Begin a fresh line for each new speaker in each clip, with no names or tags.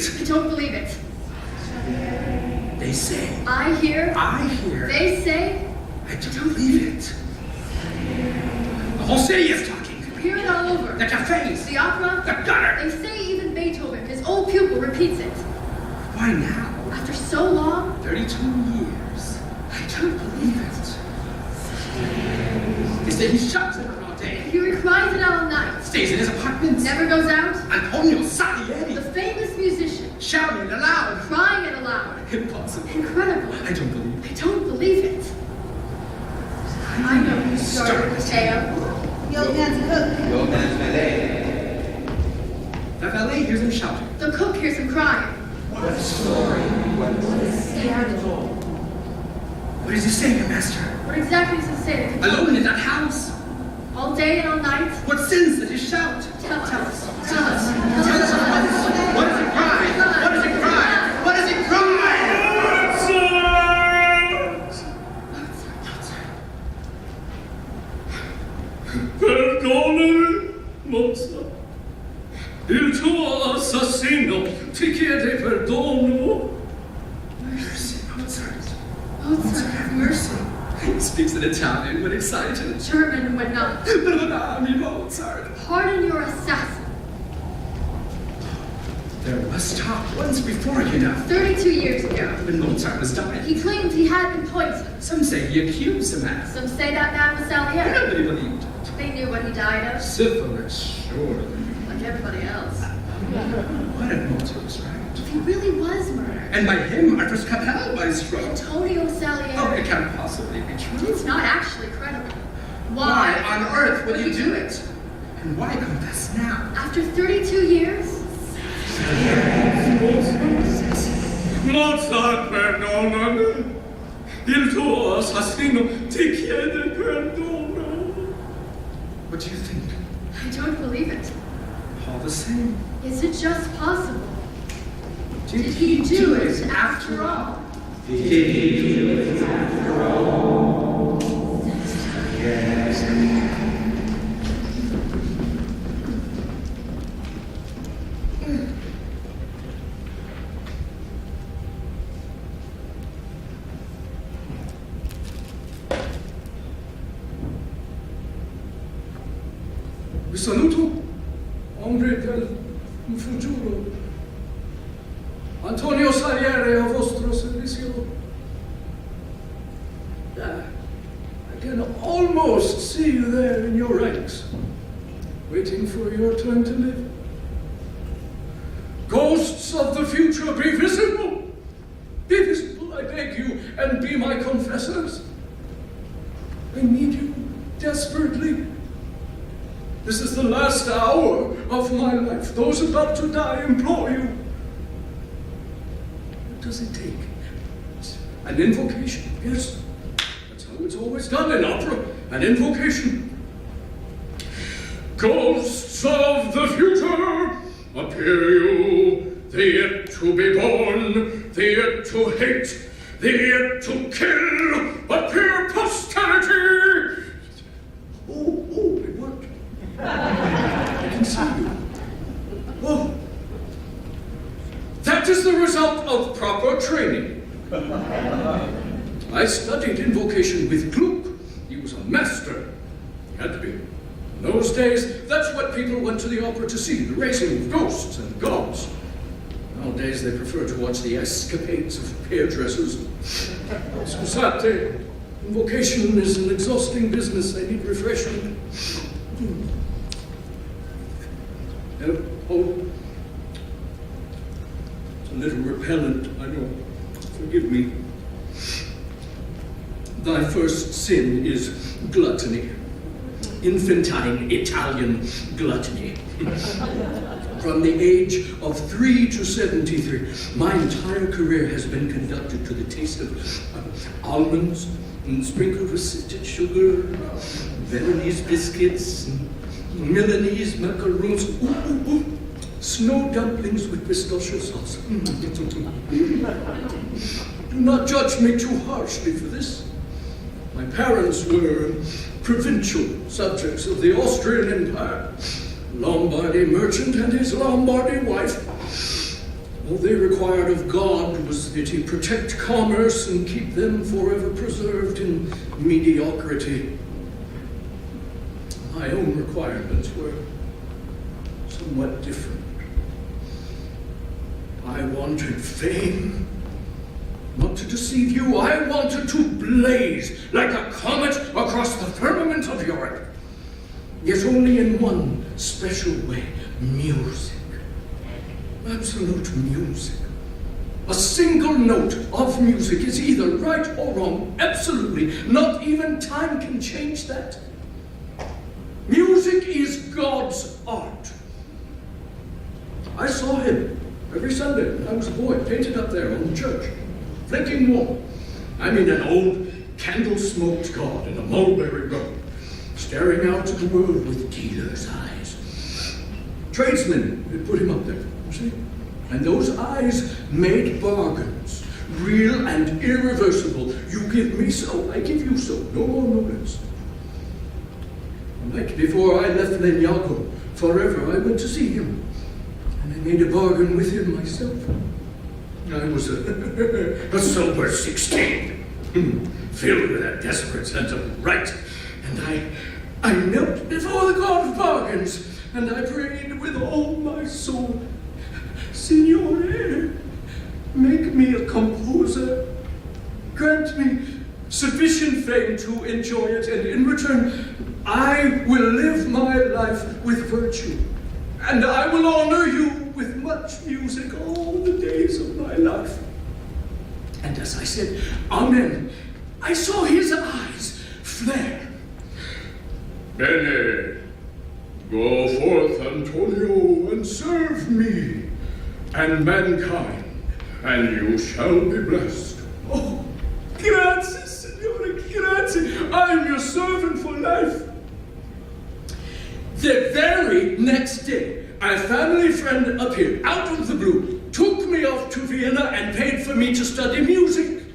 it.
I don't believe it.
They say.
I hear.
They
say.
I don't believe it. The whole city is talking.
Hear it all over.
The cafes.
The opera.
The gutter.
They say even Beethoven, his old pupil, repeats it.
Why now?
After so long?
32 years. I don't believe it. They say he shuts it all day.
He reclines it all night.
Stays in his apartment.
Never goes out.
Antonio Salieri.
The famous musician.
Shouting it aloud.
Crying it aloud.
Impossible.
Incredible.
I don't believe it.
I don't believe it. I know who started the tale.
The old man's cook.
The old man's valet.
The valet hears him shouting.
The cook hears him crying.
What a story. What a scandal.
What does he say, your master?
What exactly does it say?
Alone in that house?
All day and all night?
What sins did he shout?
Tell us.
Tell us. What does he cry? What does he cry? What does he cry?
Perdonami, Mozart. Il tuo assassino ti chiede perdono.
Mercy, Mozart.
Mozart, have mercy.
He speaks in Italian when excited.
German when not.
Perdonami, Mozart.
Pardon your assassin.
There was talk once before, you know.
32 years ago.
When Mozart was dying.
He claimed he had been poisoned.
Some say he accused the man.
Some say that man was Salieri.
Nobody believed it.
They knew what he died of.
Syphilis, surely.
Like everybody else.
What if Mozart was right?
If he really was murdered.
And by him, Arthur's Capel by his throat.
Antonio Salieri.
Oh, it can't possibly be true.
It's not actually credible.
Why on earth would you do it? And why confess now?
After 32 years?
Mozart, perdonami. Il tuo assassino ti chiede perdono.
What do you think?
I don't believe it.
All the same.
Is it just possible?
Did
he do it after all?
Did he do it after all? Yes.
Vi saluto, ombre del futuro. Antonio Salieri a vostro servizio. I can almost see you there in your ranks, waiting for your turn to live. Ghosts of the future, be visible. Be visible, I beg you, and be my confessors. I need you desperately. This is the last hour of my life. Those about to die implore you. What does it take? An invocation, yes. That's how it's always done in opera. An invocation. Ghosts of the future, appear you, the yet to be born, the yet to hate, the yet to kill, appear posterity. Oh, it worked. I can see you. Oh, that is the result of proper training. I studied invocation with Gluck. He was a master. He had to be. In those days, that's what people went to the opera to see, the racing of ghosts and gods. Nowadays, they prefer to watch the escapades of hairdressers. Scusate, invocation is an exhausting business. I need refreshment. Oh, it's a little repellent, I know. Forgive me. Thy first sin is gluttony. Infantine Italian gluttony. From the age of 3 to 73, my entire career has been conducted to the taste of almonds and sprinkled with sifted sugar, Viennese biscuits, and Milanese macaroons, snow dumplings with pistachio sauce. Do not judge me too harshly for this. My parents were provincial subjects of the Austrian Empire. Lombardy merchant and his Lombardy wife. All they required of God was that he protect commerce and keep them forever preserved in mediocrity. My own requirements were somewhat different. I wanted fame. Not to deceive you, I wanted to blaze like a comet across the firmament of Europe. Yet only in one special way, music. Absolute music. A single note of music is either right or wrong. Absolutely. Not even time can change that. Music is God's art. I saw him every Sunday when I was a boy, painted up there on the church. Flanking wall. I mean an old candle-smoked God in a mulberry robe, staring out at the world with dealer's eyes. Tradesmen had put him up there, you see? And those eyes made bargains, real and irreversible. You give me so, I give you so, no more, no less. The night before I left Lenyago forever, I went to see him, and I made a bargain with him myself. I was a sober 16, filled with a desperate sense of right. And I knelt before the God of bargains, and I prayed with all my soul, Signore, make me a composer. Grant me sufficient fame to enjoy it, and in return, I will live my life with virtue, and I will honor you with much music all the days of my life. And as I said, Amen, I saw his eyes flare. Bene, go forth, Antonio, and serve me and mankind, and you shall be blessed. Oh, grazie, signore, grazie. I'm your servant for life. The very next day, a family friend appeared out of the blue, took me off to Vienna, and paid for me to study music.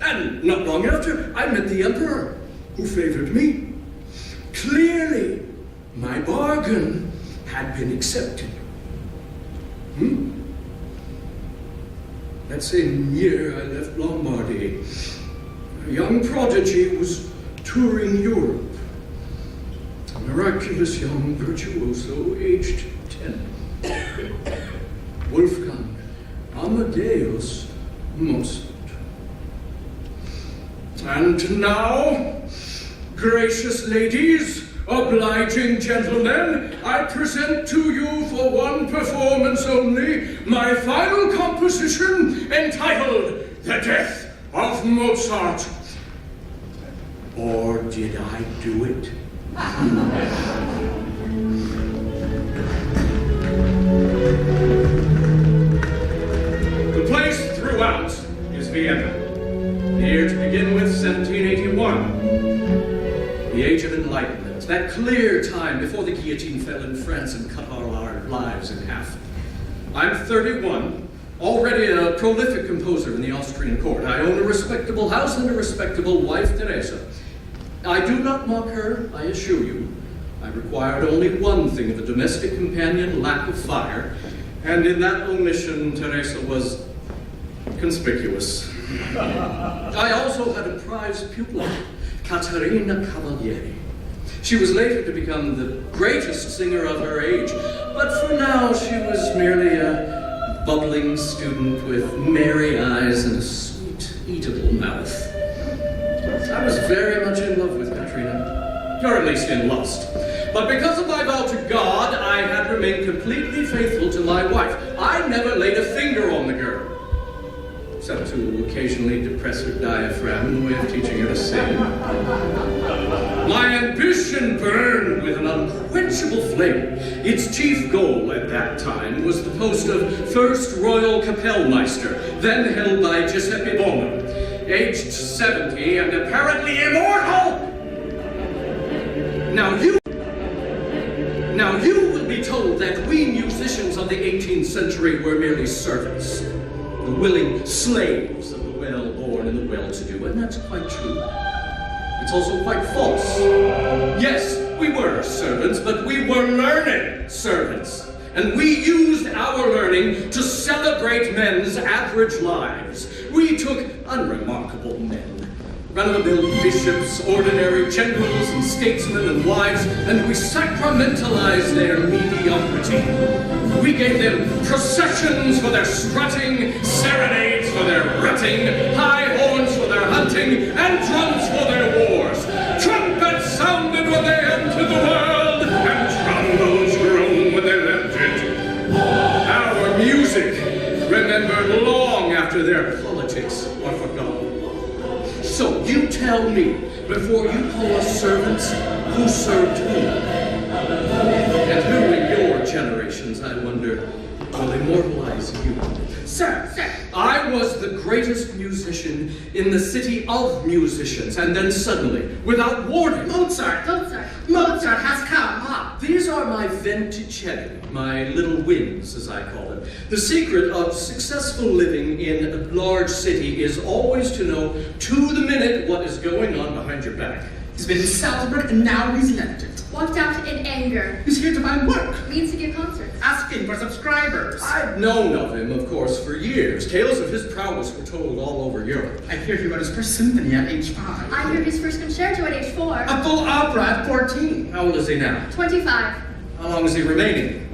And not long after, I met the emperor, who favored me. Clearly, my bargain had been accepted. That same year, I left Lombardy. A young prodigy was touring Europe. A miraculous young virtuoso, aged 10. Wolfgang Amadeus Mozart. And now, gracious ladies, obliging gentlemen, I present to you for one performance only my final composition entitled The Death of Mozart. Or did I do it? The place throughout is Vienna. The year to begin with, 1781. The Age of Enlightenment, that clear time before the guillotine fell in France and cut our lives in half. I'm 31, already a prolific composer in the Austrian court. I own a respectable house and a respectable wife, Teresa. I do not mock her, I assure you. I required only one thing of a domestic companion, lack of fire, and in that omission, Teresa was conspicuous. I also had a prize pupil, Caterina Cavalieri. She was later to become the greatest singer of her age, but for now she was merely a bubbling student with merry eyes and a sweet, eatable mouth. I was very much in love with Katrina, or at least in lust. But because of my vow to God, I had remained completely faithful to my wife. I never laid a finger on the girl, except to occasionally depress her diaphragm in the way of teaching her to sing. My ambition burned with an unquenchable flame. Its chief goal at that time was the post of First Royal Kapellmeister, then held by Giuseppe Bonham, aged 70 and apparently immortal. Now you will be told that we musicians of the 18th century were merely servants, the willing slaves of the well-born and the well-to-do, and that's quite true. It's also quite false. Yes, we were servants, but we were learned servants. and we used our learning to celebrate men's average lives. We took unremarkable men, run-of-the-mill bishops, ordinary generals and statesmen and wives, and we sacramentalized their mediocrity. We gave them processions for their strutting, serenades for their rutting, high horns for their hunting, and drums for their wars. Trumpets sounded when they entered the world, and trombones groaned when they left it. Our music remembered long after their politics were forgotten. So you tell me, before you call us servants, who served whom? And who in your generations, I wonder, will immortalize you? Sir, I was the greatest musician in the city of musicians, and then suddenly, without warning, Mozart has come up. These are my venticelli, my little winds, as I call them. The secret of successful living in a large city is always to know to the minute what is going on behind your back.
He's been in Salzburg and now he's left it.
Walked out in anger.
He's here to buy work.
Means to give concerts.
Asking for subscribers.
I've known of him, of course, for years. Tales of his prowess were told all over Europe.
I hear he wrote his first symphony at age 5.
I heard his first concerto at age 4.
A full opera at 14.
How old is he now?
25.
How long is he remaining?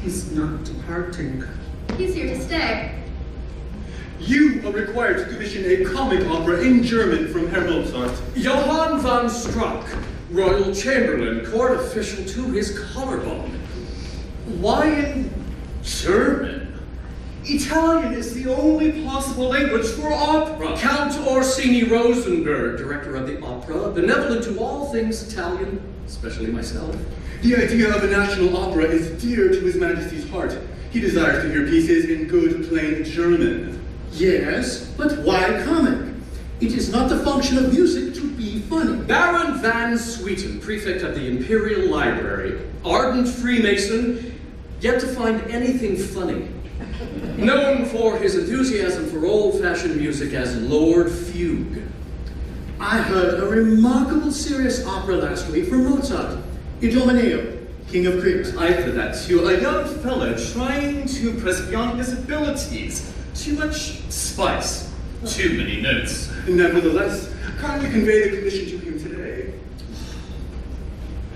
He's not departing.
He's here to stay.
You are required to commission a comic opera in German from Herr Mozart.
Johann von Struck, royal chamberlain, court official to his collarbone. Why in German?
Italian is the only possible language for opera.
Count Orsini Rosenberg, director of the opera, benevolent to all things Italian, especially myself.
The idea of a national opera is dear to His Majesty's heart. He desires to hear pieces in good, plain German.
Yes, but why comic? It is not the function of music to be funny.
Baron van Swieten, prefect of the Imperial Library, ardent Freemason, yet to find anything funny. Known for his enthusiasm for old-fashioned music as Lord Fugue.
I heard a remarkable serious opera last week from Mozart, Idomeneo, King of Crete.
I heard that too. A young fellow trying to impress beyond his abilities. Too much spice. Too many notes. Nevertheless, kindly convey the commission to him today.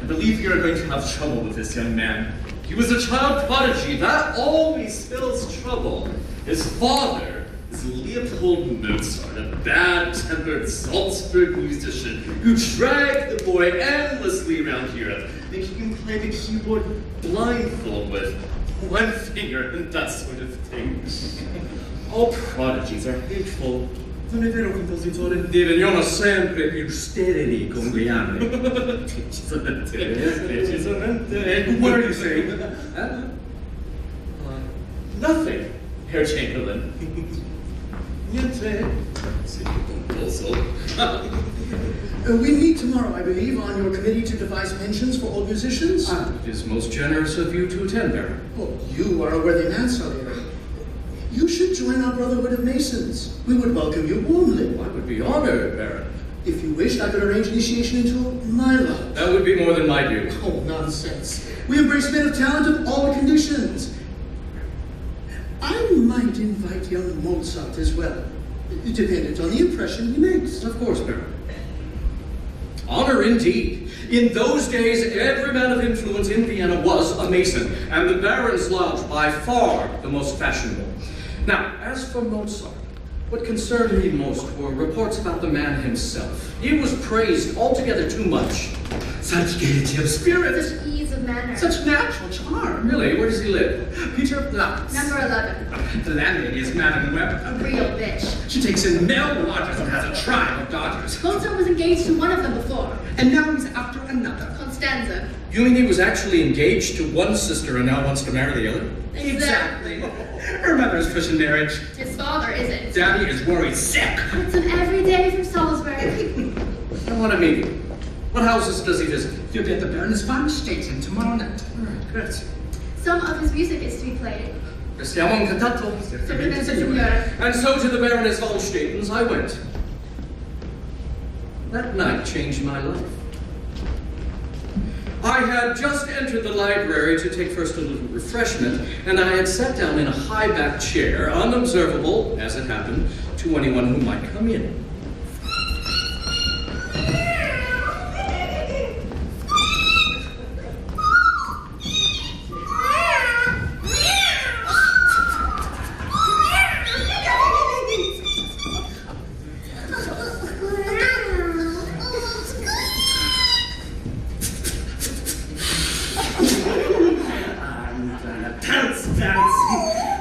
I believe you are going to have trouble with this young man. He was a child prodigy. That always spells trouble. His father is Leopold Mozart, a bad-tempered Salzburg musician who dragged the boy endlessly around Europe, thinking he can play the keyboard blindfold with one finger and that sort of thing. All prodigies are hateful. Non è vero, compositore?
Diventano sempre più sterili con gli anni.
Decisamente. What are you saying?
Nothing,
Herr Chamberlain. Niente.
We meet tomorrow, I believe, on your committee to devise pensions for old musicians.
It is most generous of you to attend, Baron.
Oh, you are a worthy man, Salieri. You should join our Brotherhood of Masons. We would welcome you warmly.
I would be honored, Baron.
If you wished, I could arrange initiation into my lodge.
That would be more than my due.
Oh, nonsense. We embrace men of talent of all conditions. I might invite young Mozart as well, dependent on the impression he makes.
Of course, Baron. Honor indeed. In those days, every man of influence in Vienna was a Mason, and the Baron's Lodge by far the most fashionable. Now, as for Mozart, what concerned me most were reports about the man himself. He was praised altogether too much.
Such gaiety of spirit.
Such ease of manner.
Such natural charm.
Really, where does he live?
Peter Platz.
Number 11.
The landlady is Madame Webb.
A real bitch.
She takes in male lodgers and has a tribe of daughters.
Mozart was engaged to one of them before.
And now he's after another.
Constanza.
You mean he was actually engaged to one sister and now wants to marry the other?
Exactly. Her mother is pushing marriage.
His father isn't.
Daddy is worried sick.
It's an everyday from Salzburg.
I want to meet him. What houses does he visit?
You'll be at the Baroness von Staten tomorrow night.
All right, great.
Some of his music is to be played.
Siamo in contatto.
Certamente, signore.
And so to the Baroness von Staten's I went. That night changed my life. I had just entered the library to take first a little refreshment, and I had sat down in a high-backed chair, unobservable, as it happened, to anyone who might come in.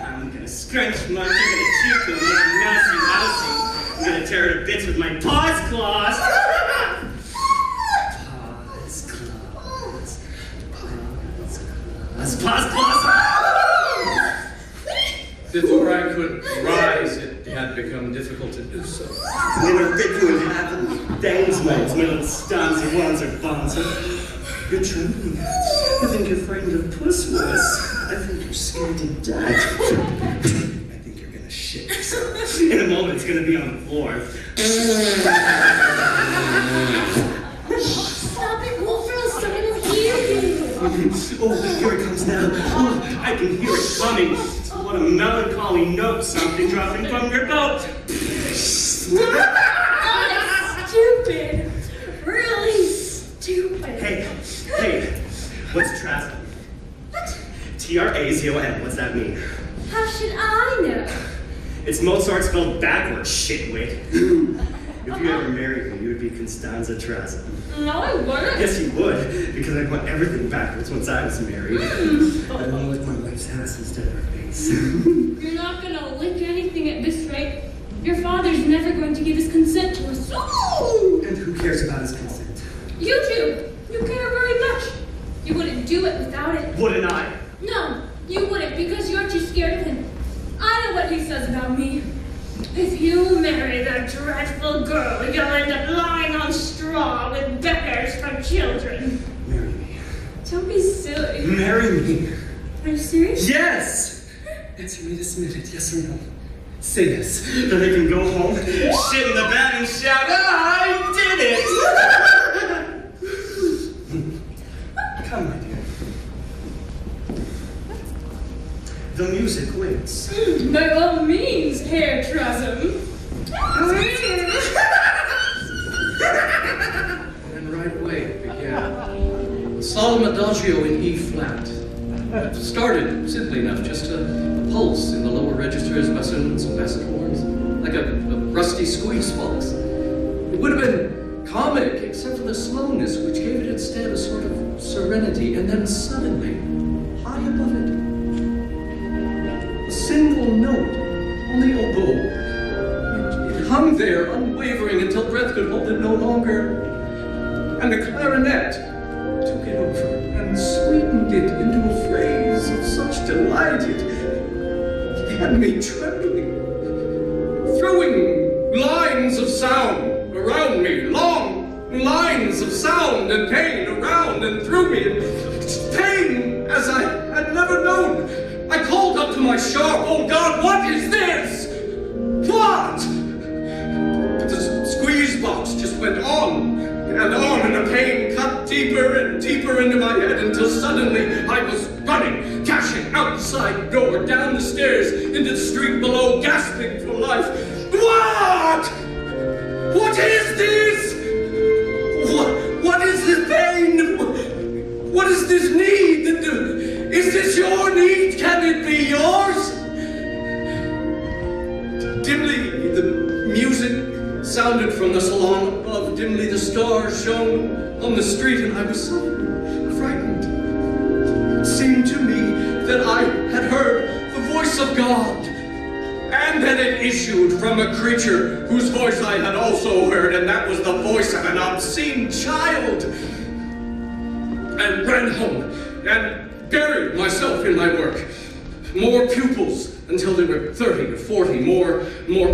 I'm gonna scrunch my, I'm gonna chew them, mousy. I'm gonna tear it to bits with my paws claws. Paws claws.
Before I could rise, it had become difficult to do so.
I'm gonna rip you in half and bangs my little stunts and ones or bonds. You're trembling. I think you're frightened of puss wuss. I think you're scared to death. I think you're gonna shit yourself. In a moment, it's gonna be on the floor.
Stop it, Wolfrel, someone will hear you.
Oh, here it comes now. Oh, I can hear it coming. What a melancholy note, something dropping from your boat.
Stupid. Really stupid.
Hey, what's Trazon?
What?
T-R-A-Z-O-N, what's that mean?
How should I know?
It's Mozart spelled backwards, shitwit. If you ever married me, you would be Constanza Trazon.
No, I wouldn't.
Yes, you would, because I'd want everything backwards once I was married. I'd want to lick my wife's ass instead of her face.
You're not gonna lick anything at this rate. Your father's never going to give his consent to us. Oh!
And who cares about his consent?
You do. You care very much. You wouldn't do it without it.
Wouldn't I?
No, you wouldn't because you're too scared of him. I know what he says about me. If you marry that dreadful girl, you'll end up lying on straw with bears for children.
Marry me.
Don't be silly.
Marry me.
Are you serious?
Yes! Answer me this minute, yes or no. Say yes. Then I can go home, shit in the bed, and shout, I did it! Come, my dear. The music waits.
By all means, Herr Trasum.
And right away it began. A solemn adagio in E flat. It started simply enough, just a pulse in the lower registers, bassoons and basset horns, like a rusty squeeze box. It would have been comic, except for the slowness, which gave it instead a sort of serenity, and then suddenly, high above it, a single note on the oboe. It hung there, unwavering, until breath could hold it no longer. And the clarinet took it over and sweetened it into a phrase of such delight it had me trembling, throwing lines of sound around me, long lines of sound and pain around and through me, and pain as I had never known. I called up to my sharp, oh God, what is this? What? But the squeeze box just went on, and the pain cut deeper and deeper into my head until suddenly I was running, dashing out the side door, down the stairs, into the street below, gasping for life. What? What is this? What is this pain? What is this need? Is this your need? Can it be yours? Dimly, the music sounded from the salon above. Dimly, the stars shone on the street, and I was so frightened. It seemed to me that I had heard the voice of God, and that it issued from a creature whose voice I had also heard, and that was the voice of an obscene child. And ran home, and buried myself in my work. More pupils, until there were 30 or 40, more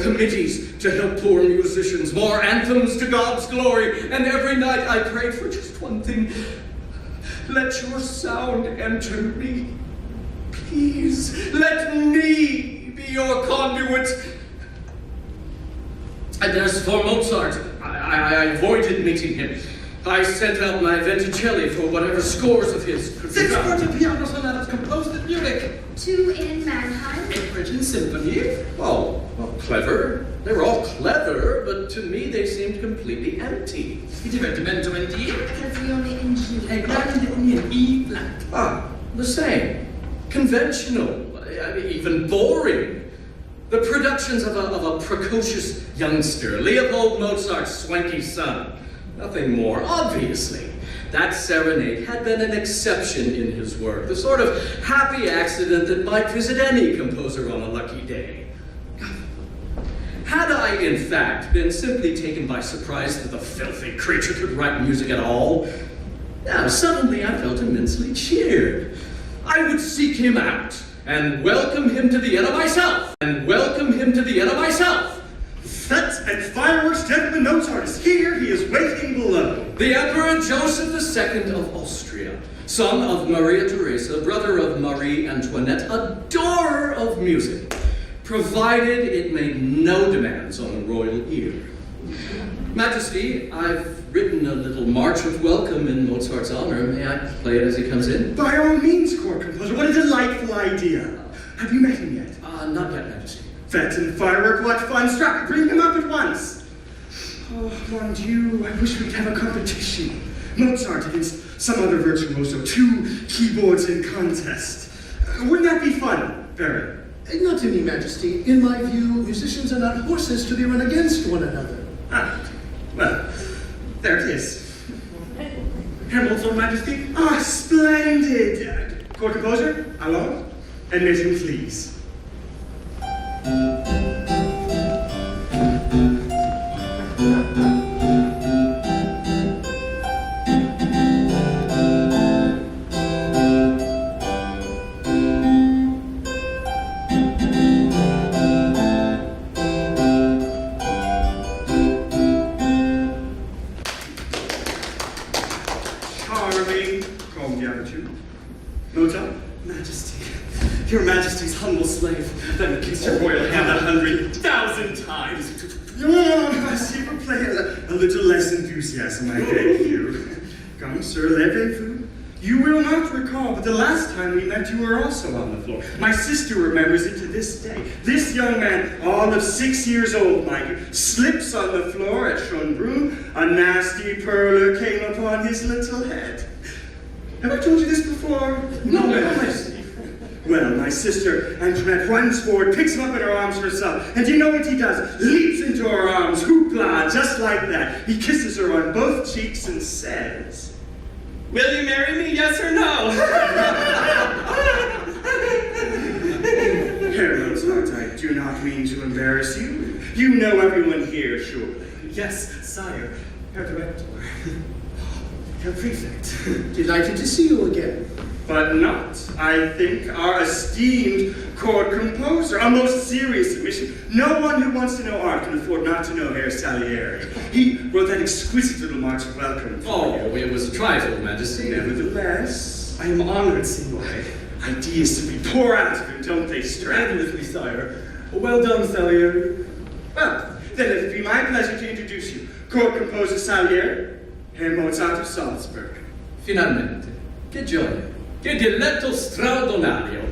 committees to help poor musicians, more anthems to God's glory, and every night I prayed for just one thing. Let your sound enter me. Please, let me be your conduit. And as for Mozart, I avoided meeting him. I sent out my Venticelli for whatever scores of his could be
Six
found.
fortepiano sonatas composed at Munich.
2 in Mannheim.
A Phrygian symphony.
Well, clever. They were all clever, but to me they seemed completely empty.
Divertimento in D.
Occasione in G.
A grande in E flat.
Ah, the same. Conventional. I mean, even boring. The productions of a precocious youngster, Leopold Mozart's swanky son. Nothing more, obviously. That serenade had been an exception in his work, the sort of happy accident that might visit any composer on a lucky day. Had I, in fact, been simply taken by surprise that the filthy creature could write music at all, now suddenly I felt immensely cheered. I would seek him out and welcome him to Vienna myself.
Fete and fireworks, gentlemen, Mozart is here. He is waiting below.
The Emperor Joseph II of Austria, son of Maria Theresa, brother of Marie Antoinette, adorer of music, provided it made no demands on the royal ear. Majesty, I've written a little march of welcome in Mozart's honor. May I play it as he comes in?
By all means, court composer. What a delightful idea. Have you met him yet?
Not yet, Majesty.
Fete and firework, what fun. Strap, bring him up at once. Oh, mon Dieu, I wish we'd have a competition. Mozart against some other virtuoso, 2 keyboards in contest. Wouldn't that be fun? Very.
Not to me, Majesty. In my view, musicians are not horses to be run against one another.
Ah, well, there it is.
Herr Mozart, Majesty.
Ah, splendid. Court composer, allons, admit him, please. Charming. Comme d'habitude. Mozart?
Majesty, your Majesty's humble slave, then kiss your royal hand 100,000 times.
S'il vous plaît, a little less enthusiasm, I beg you. Come, sir, levez-vous. You will not recall, but the last time we met, you were also on the floor. My sister remembers it to this day. This young man, all of 6 years old, mind you, slips on the floor at Schönbrunn. A nasty perler came upon his little head. Have I told you this before?
No.
Well, my sister Antoinette runs forward, picks him up in her arms herself, and do you know what he does? Leaps into her arms, hoopla, just like that. He kisses her on both cheeks and says,
Will you marry me, yes or no?
Herr Mozart, I do not mean to embarrass you. You know everyone here, surely.
Yes, sire, Herr Director, Herr Prefect.
Delighted to see you again.
But not, I think, our esteemed court composer. A most serious admission. No one who wants to know art can afford not to know Herr Salieri. He wrote that exquisite little march of welcome for you.
It was a trifle, Majesty.
Nevertheless, I am honored, signore. Ideas to be poured out of him, don't they, Strap?
Endlessly, sire. Well done, Salieri.
Well, then it would be my pleasure to introduce you. Court composer Salieri, Herr Mozart of Salzburg.
Finalmente. Che gioia. Che diletto straordinario.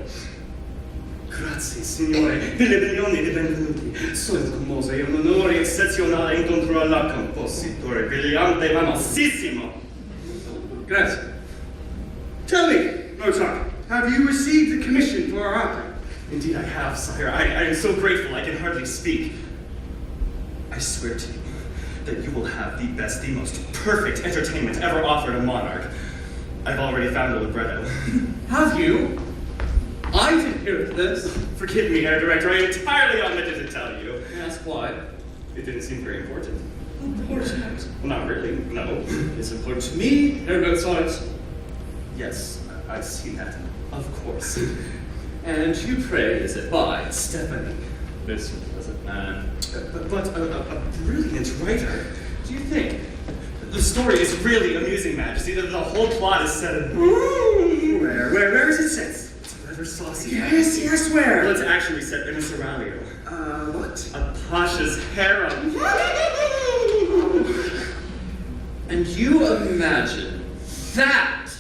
Grazie, signore. Mille milioni di benvenuti. Sono commosso, è un onore eccezionale incontro alla compositore brillante ma massissimo.
Grazie.
Tell me, Mozart, have you received the commission for our opera?
Indeed I have, sire. I am so grateful I can hardly speak. I swear to you that you will have the best, the most perfect entertainment ever offered a monarch. I've already found a libretto.
Have you? I didn't hear of this.
Forgive me, Herr Director, I entirely omitted to tell you.
Ask why.
It didn't seem very important.
Important.
Well, not really, no.
It's important to me, Herr Mozart.
Yes, I see that. Of course.
And you pray, is it by?
Stephanie. This pleasant man. But a brilliant writer. Do you think? The story is really amusing, Majesty. The whole plot is set in...
Where is it set?
It's rather saucy.
Yes, where?
Well, it's actually set in a seraglio.
What?
A pasha's harem.
And you imagine that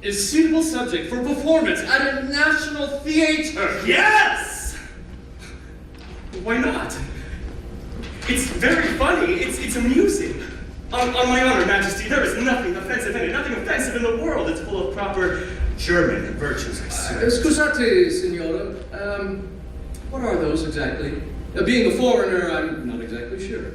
is suitable subject for performance at a national theater?
Yes! Why not? It's very funny. It's amusing. On my honor, Majesty, there is nothing offensive in it. Nothing offensive in the world. It's full of proper German virtues, I swear.
Scusate, signora. What are those exactly? Being a foreigner, I'm not exactly sure.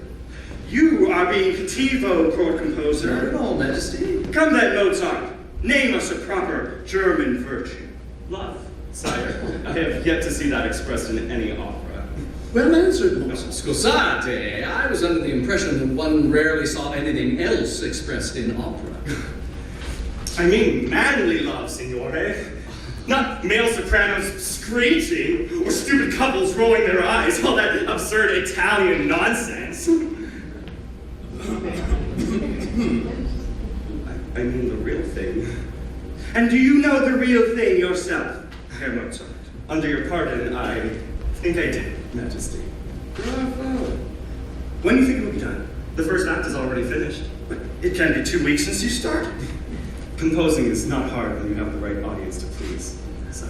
You are being cattivo, court
Not
composer.
at all, Majesty.
Come then, Mozart. Name us a proper German virtue.
Love, sire. I have yet to see that expressed in any opera.
Well answered, Mozart.
Scusate, I was under the impression that one rarely saw anything else expressed in opera.
I mean manly love, signore. Not male sopranos screeching or stupid couples rolling their eyes, all that absurd Italian nonsense. I mean the real thing.
And do you know the real thing yourself, Herr Mozart?
Under your pardon, I think I did, Majesty.
Bravo. When do you think it will be done?
The first act is already finished.
But it can be 2 weeks since you started.
Composing is not hard when you have the right audience to please. So,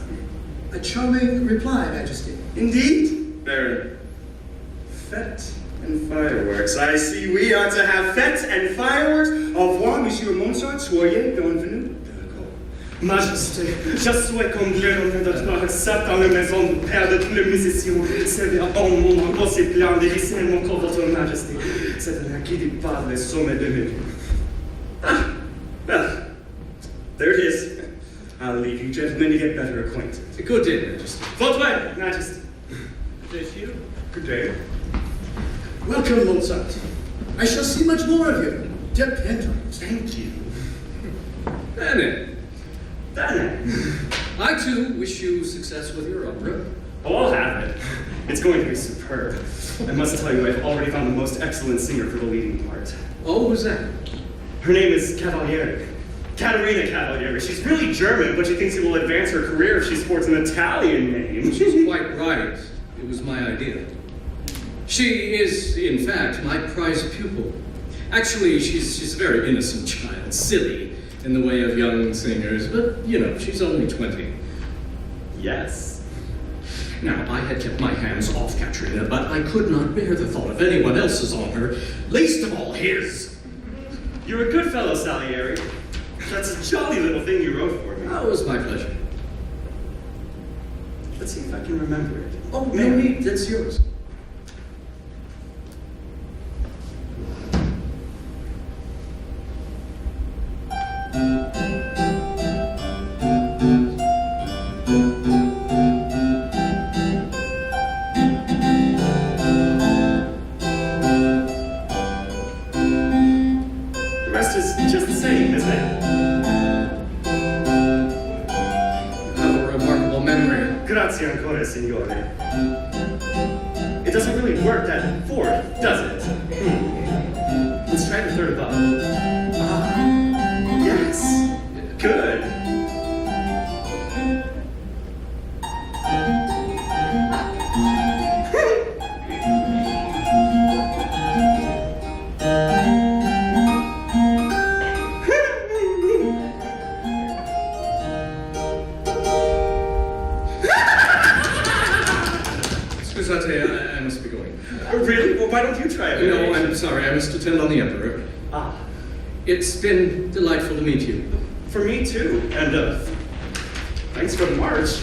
A charming reply, Majesty.
Indeed, Baron. Fête and fireworks. I see we are to have fête and fireworks. Au revoir, Monsieur Mozart. Soyez bienvenue.
Majesté, je souhaite combler l'honneur de toi accepte dans la maison du père de tous les musiciens. C'est un bon moment aussi plein de lycée, mon corps, votre majesté. C'est un qui dépasse les sommets de mes
Ah, well, there it is. I'll leave you gentlemen to get better acquainted.
Good day, Majesty.
Votre way, majesty.
Good day to you.
Good day.
Welcome, Mozart. I shall see much more of you. Depend on it.
Thank you.
Bene.
Then,
I too wish you success with your opera.
oh, I'll have it. It's going to be superb. I must tell you, I've already found the most excellent singer for the leading part.
Oh, who's that?
Her name is Cavalieri. Caterina Cavalieri. She's really German, but she thinks it will advance her career if she sports an Italian name.
She's quite right. It was my idea. She is, in fact, my prized pupil. Actually, she's a very innocent child, silly in the way of young singers, but, you know, she's only 20.
Yes.
Now, I had kept my hands off Katrina, but I could not bear the thought of anyone else's on her, least of all his.
You're a good fellow, Salieri. That's a jolly little thing you wrote for me.
That was my pleasure.
Let's see if I can remember it.
Oh, no need, that's yours.
The rest is just the same, isn't it?
You have a remarkable memory.
Grazie ancora, signore. It doesn't really work that fourth, does it? Let's try the third above. Ah, yes. Good.
Scusate, I must be going.
Really? Well, why don't you try it?
No, I'm sorry, I must attend on the Emperor.
Ah,
It's been delightful to meet you.
for me too. And, thanks for the march.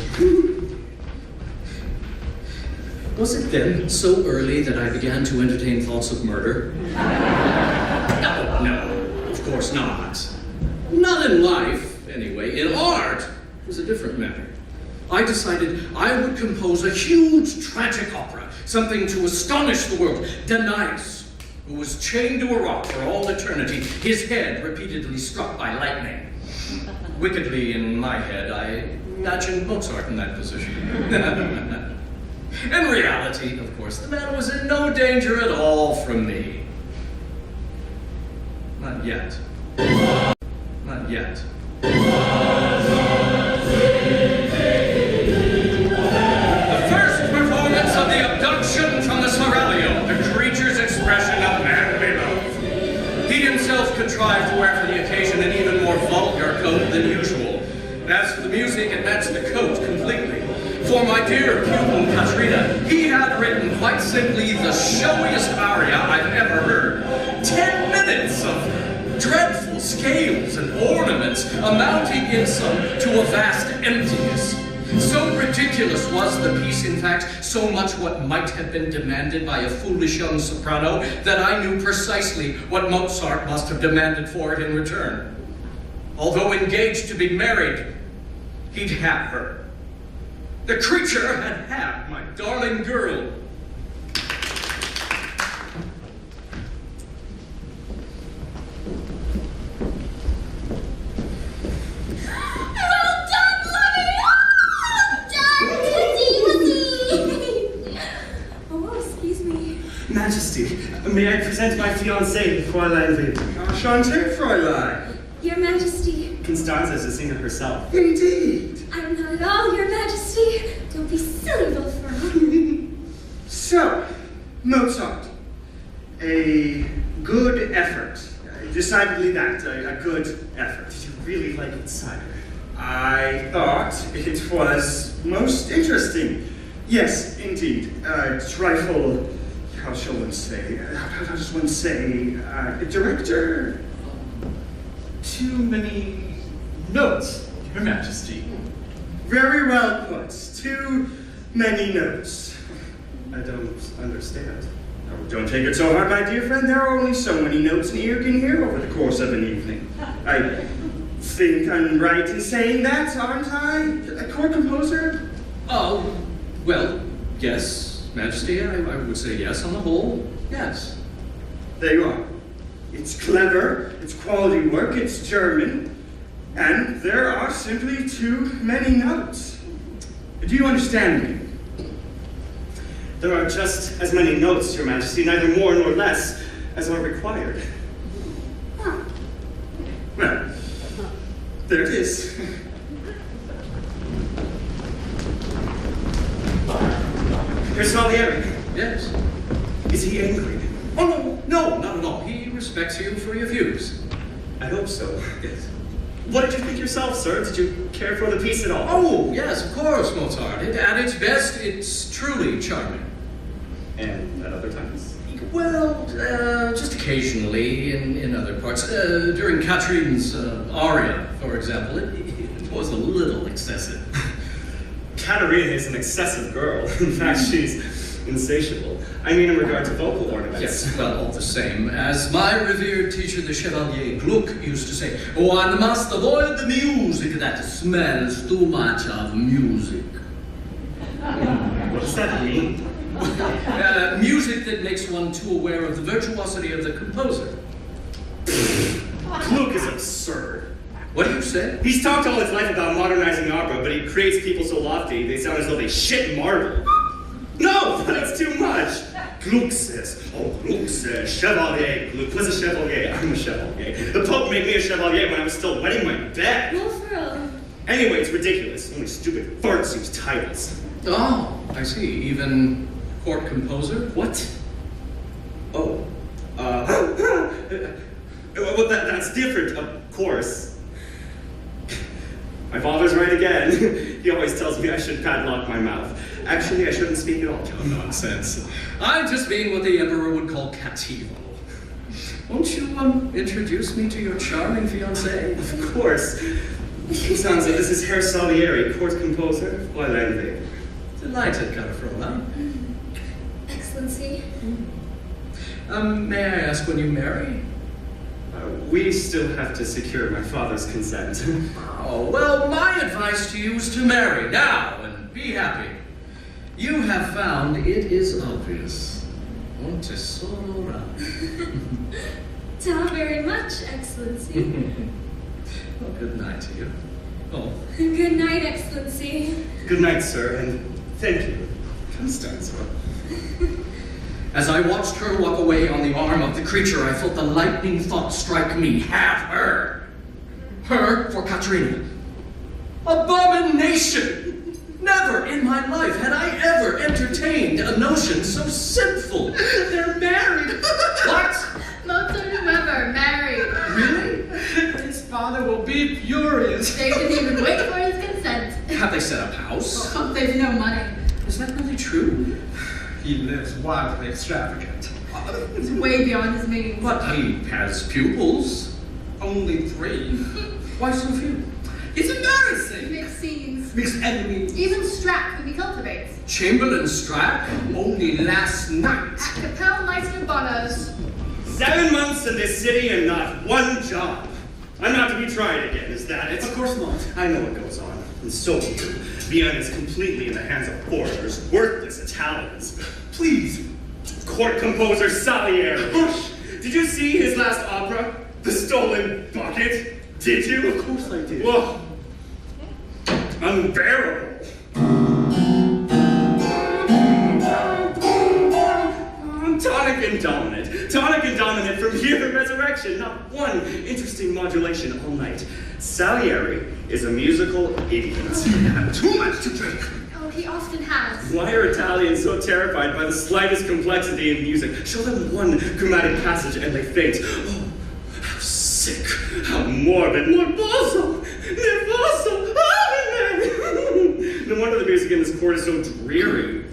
Was it then so early that I began to entertain thoughts of murder? No, of course not. Not in life, anyway. In art, it was a different matter. I decided I would compose a huge tragic opera, something to astonish the world. Danaus, who was chained to a rock for all eternity, his head repeatedly struck by lightning. Wickedly in my head, I imagined Mozart in that position. In reality, of course, the man was in no danger at all from me. Not yet. Not yet. The first performance of the abduction from the Seraglio, the creature's expression of manly love. He himself contributed contrived to wear for the occasion an even more vulgar coat than usual. As for the music, it matched the coat completely. For my dear pupil Katrina, he had written quite simply the showiest aria I've ever heard. 10 minutes of dreadful scales and ornaments amounting in sum to a vast emptiness. So ridiculous was the piece, in fact, so much what might have been demanded by a foolish young soprano, that I knew precisely what Mozart must have demanded for it in return. Although engaged to be married, he'd had her. The creature had my darling girl.
Majesty, may I present my fiancée, Fräulein Weber?
Enchanté, Fräulein.
Your Majesty.
Constanza is a singer herself.
Indeed.
I'm not at all, Your Majesty. Don't be silly, Wolfram.
So, Mozart. A good effort. Decidedly that, a good effort.
Did you really like it, sire?
I thought it was most interesting. Yes, indeed. Trifle, how shall one say? How does one say? Director?
Too many notes, Your Majesty.
Very well put. Too many notes. I don't understand. Oh, don't take it so hard, my dear friend. There are only so many notes an ear can hear over the course of an evening. I think I'm right in saying that, aren't I? A court composer?
Oh, well, yes, Majesty, I would say yes on the whole, yes.
There you are. It's clever, it's quality work, it's German, and there are simply too many notes. Do you understand me?
There are just as many notes, Your Majesty, neither more nor less, as are required.
Huh. Well, there it is.
Here's Salieri.
Yes.
Is he angry?
Oh, no, not at all. He respects you for your views.
I hope so.
Yes.
What did you think yourself, sir? Did you care for the piece at all?
Oh, yes, of course, Mozart. At its best, it's truly charming.
And at other times?
Well, just occasionally in other parts. During Katrine's aria, for example, it was a little excessive.
Katerina is an excessive girl. In fact, she's insatiable. I mean in regard to vocal ornaments.
Yes, well, all the same. As my revered teacher, the Chevalier Gluck, used to say, one must avoid the music that smells too much of music.
What does that mean?
Music that makes one too aware of the virtuosity of the composer.
Gluck is absurd.
What do you say?
He's talked all his life about modernizing opera, but he creates people so lofty, they sound as though they shit marble. No, that's too much. Gluck says, Chevalier. Gluck was a Chevalier, I'm a Chevalier. The Pope made me a Chevalier when I was still wetting my bed.
Wolfram.
Anyway, it's ridiculous. Only stupid farts use titles.
Oh, I see. Even court composer?
What? Oh. Well, that's different, of course. My father's right again. He always tells me I should padlock my mouth. Actually, I shouldn't speak at all.
Oh, nonsense. I'm just being what the Emperor would call cattivo. Won't you, introduce me to your charming fiancée?
Of course. Constanza, this is Herr Salieri, court composer, Fräulein Weber.
Delighted, Fräulein.
Excellency.
May I ask when you marry?
We still have to secure my father's consent.
Oh, well, my advice to you is to marry now and be happy. You have found it is obvious. Un tesoro.
Not very much, Excellency.
Well, good night to you. Oh.
Good night, Excellency.
Good night, sir, and thank you, Constanza.
As I watched her walk away on the arm of the creature, I felt the lightning thought strike me. Have her. Her for Katrina. Abomination! Never in my life had I ever entertained a notion so sinful. They're married. What?
Mozart and Weber married.
Really? He lives wildly extravagant.
It's way beyond his means.
But he has pupils. Only 3. Why so few? It's
He
embarrassing.
makes scenes.
Makes enemies.
Even Strack, whom he cultivates.
Chamberlain Strack, only last night.
At Kapellmeister Bonner's.
7 months in this city and not one job. I'm not to be tried again, is that it?
Of course not.
I know what goes on. And so do you. Vienna is completely in the hands of foreigners, worthless Italians. Please, court composer Salieri.
Hush!
Did you see his last opera, The Stolen Bucket? Did you?
Of course I did.
Whoa. Unbearable. Tonic and dominant. Tonic and dominant from here to resurrection. Not one interesting modulation all night. Salieri is a musical idiot.
Too much to drink.
Oh, he often has.
Why are Italians so terrified by the slightest complexity in music? Show them one chromatic passage and they faint. Oh, how sick, how morbid. Morboso, nervoso. No wonder the music in this court is so dreary.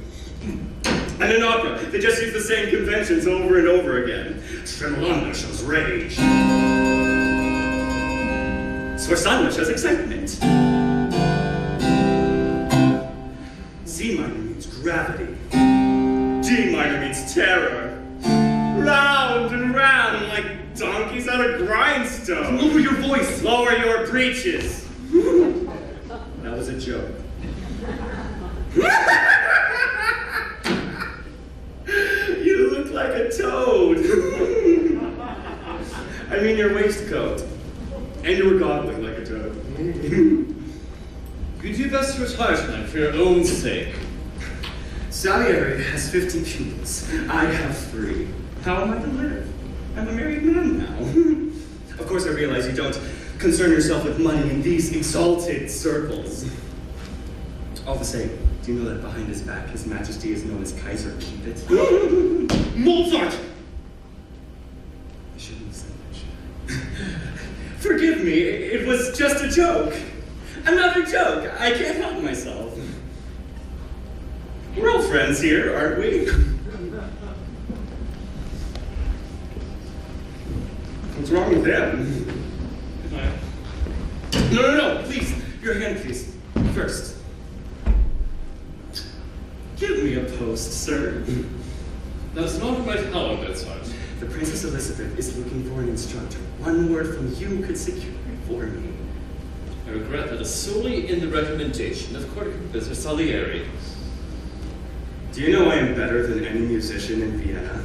And in opera, they just use the same conventions over and over again. Tremolanda shows rage. Sforzando shows excitement. C minor means gravity. D minor means terror. Round and round like donkeys on a grindstone.
Lower your voice.
Lower your breeches. That was a joke. You look like a toad. I mean your waistcoat. And you were goggling like a toad.
You'd do best to retire tonight for your own sake.
Salieri has 50 pupils. I have 3. How am I to live? I'm a married man now. Of course I realize you don't concern yourself with money in these exalted circles. All the same, do you know that behind his back, His Majesty is known as Kaiser Keep It?
Mozart!
I shouldn't have said that. Forgive me, it was just a joke. Another joke. I can't help myself. We're all friends here, aren't we? What's wrong with him? No, please. Your hand, please. First. Give me a post, sir.
That's not my power, Mozart.
The Princess Elizabeth is looking for an instructor. One word from you could secure it for me.
I regret that it's solely in the recommendation of Court Composer Salieri.
Do you know I am better than any musician in Vienna?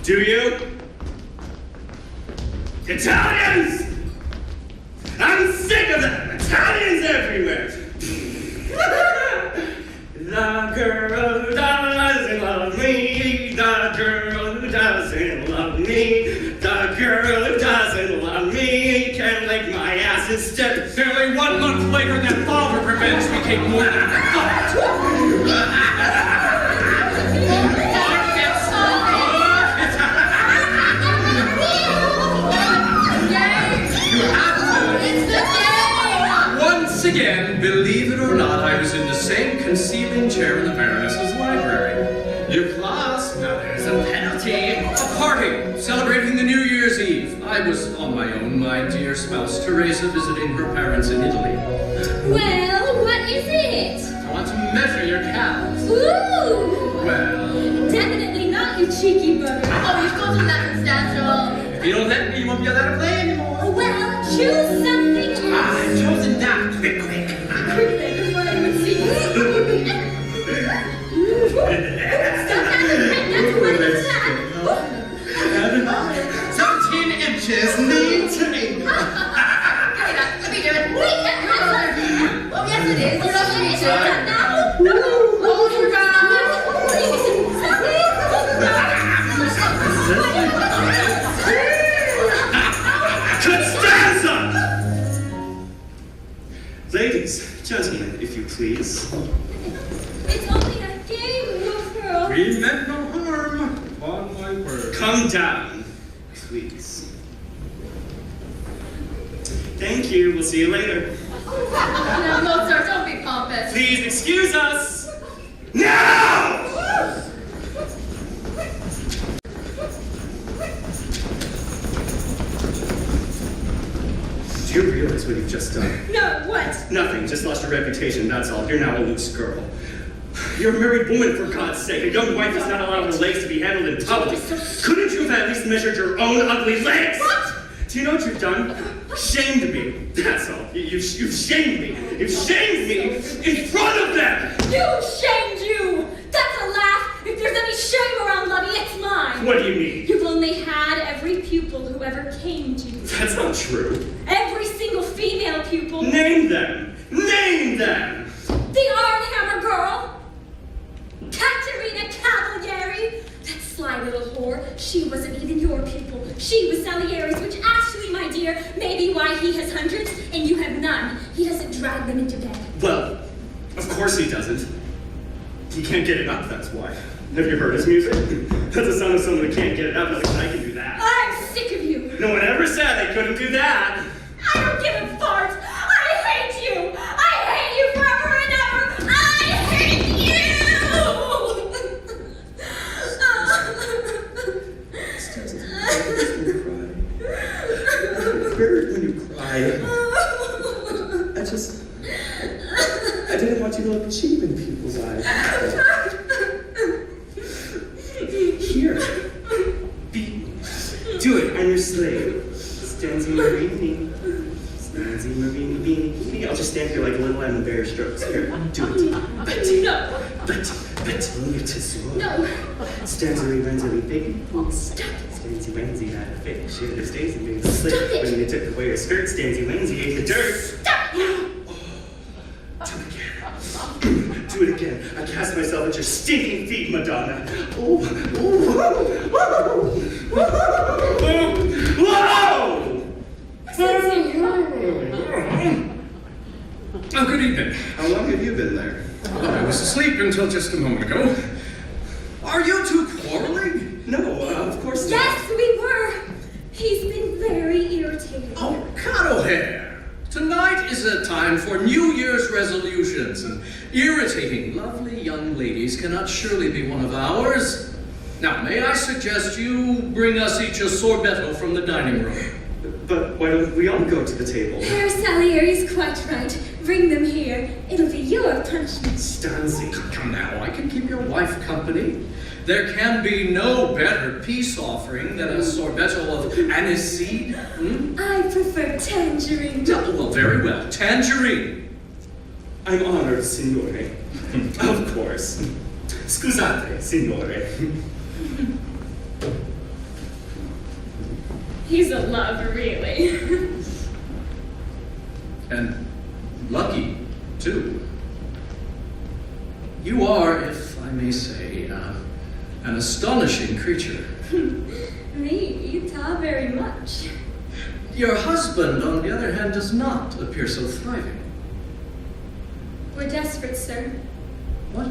Do you? Italians! I'm sick of them! Italians everywhere! The girl who doesn't love me, the girl who doesn't love me, the girl who doesn't love me can lick my ass instead.
Nearly 1 month later, that vow of revenge became more than a thought. Once again, believe it or not, I was in the same concealing chair in the Baroness's library. Your class, now there's a penalty. A party celebrating the New Year's Eve. I was on my own, my dear spouse Teresa visiting her parents in Italy.
Well, what is it?
I want to measure your calves.
Ooh!
Well,
Definitely not, you cheeky bugger.
Oh, you've got that substantial.
if you don't let me, you won't be allowed to play anymore.
Well, choose something else.
I've chosen that. Quick.
Quickly, before anyone sees. That's
17 inches need to be.
Okay, now, let me do it. Wait, oh, yes, it is. You're not going to do it now. Oh, you
Constanza! Ladies, gentlemen, if you please.
It's only a game, little girl.
We meant no harm. On my word.
Come down, please. Thank you. We'll see you later.
Now, Mozart, don't be pompous.
Please excuse us. Now! what you've just done.
No, what?
Nothing, just lost your reputation, that's all. You're now a loose girl. You're a married woman, for God's sake. A young wife is not allowed her legs to be handled in public. Couldn't you have at least measured your own ugly legs?
What?
Do you know what you've done? Shamed me. That's all. You've shamed me. You've shamed me in front of them.
You shamed you! That's a laugh! If there's any shame around Lovey, it's mine!
What do you mean?
You've only had every pupil who ever came to you.
That's not true.
Every single female pupil.
Name them. Name them.
The Arnhammer girl! Katerina Cavalieri! That sly little whore. She wasn't even your pupil. She was Salieri's, which actually, my dear, may be why he has hundreds and you have none. He doesn't drag them into bed.
Well, of course he doesn't. He can't get it up, that's why. Have you heard his music? That's the sound of someone who can't get it up. Like, I can do that.
I'm sick of you.
No one ever said they couldn't do that.
I don't give a fart. I hate you. I hate you forever and ever. I hate you.
It's weird when you cry. I didn't want you to look cheap in people's eyes. Here. Beat me. Do it. I'm your slave. Stanzi Marini. Stanzi Marini Beanie Beanie. I'll just stand here like a little Lemon Bear strokes. Here, do it.
No.
Bettina Tesoro.
No.
Stanzi Renzi Baby.
Stop it.
Stanzi Renzi had a fit. She had a Stacy being slick.
Stop it.
When you took away her skirt, Stanzi Renzi ate the dirt.
Stop.
Do it again. I cast myself at your stinking feet, Madonna. Oh, oh, whoa!
Oh, good evening.
How long have you been there?
Well, I was asleep until just a moment ago. Are you two quarreling?
No, of course not.
Yes, we were. He's been very irritated.
Oh, cut O'Hare. Tonight is a time for New Year's resolutions, and irritating lovely young ladies cannot surely be one of ours. Now, may I suggest you bring us each a sorbetto from the dining room?
But why don't we all go to the table?
Herr Salieri's quite right. Bring them here. It'll be your punishment.
Stanzi.
Come now, I can keep your wife company. There can be no better peace offering than a sorbetto of aniseed.
I prefer tangerine.
Oh, well, very well. Tangerine.
I'm honored, signore. Of course. Scusate, signore.
He's a love, really.
And lucky, too. You are, if I may say, an astonishing creature.
Me? Not very much.
Your husband, on the other hand, does not appear so thriving.
We're desperate, sir.
What?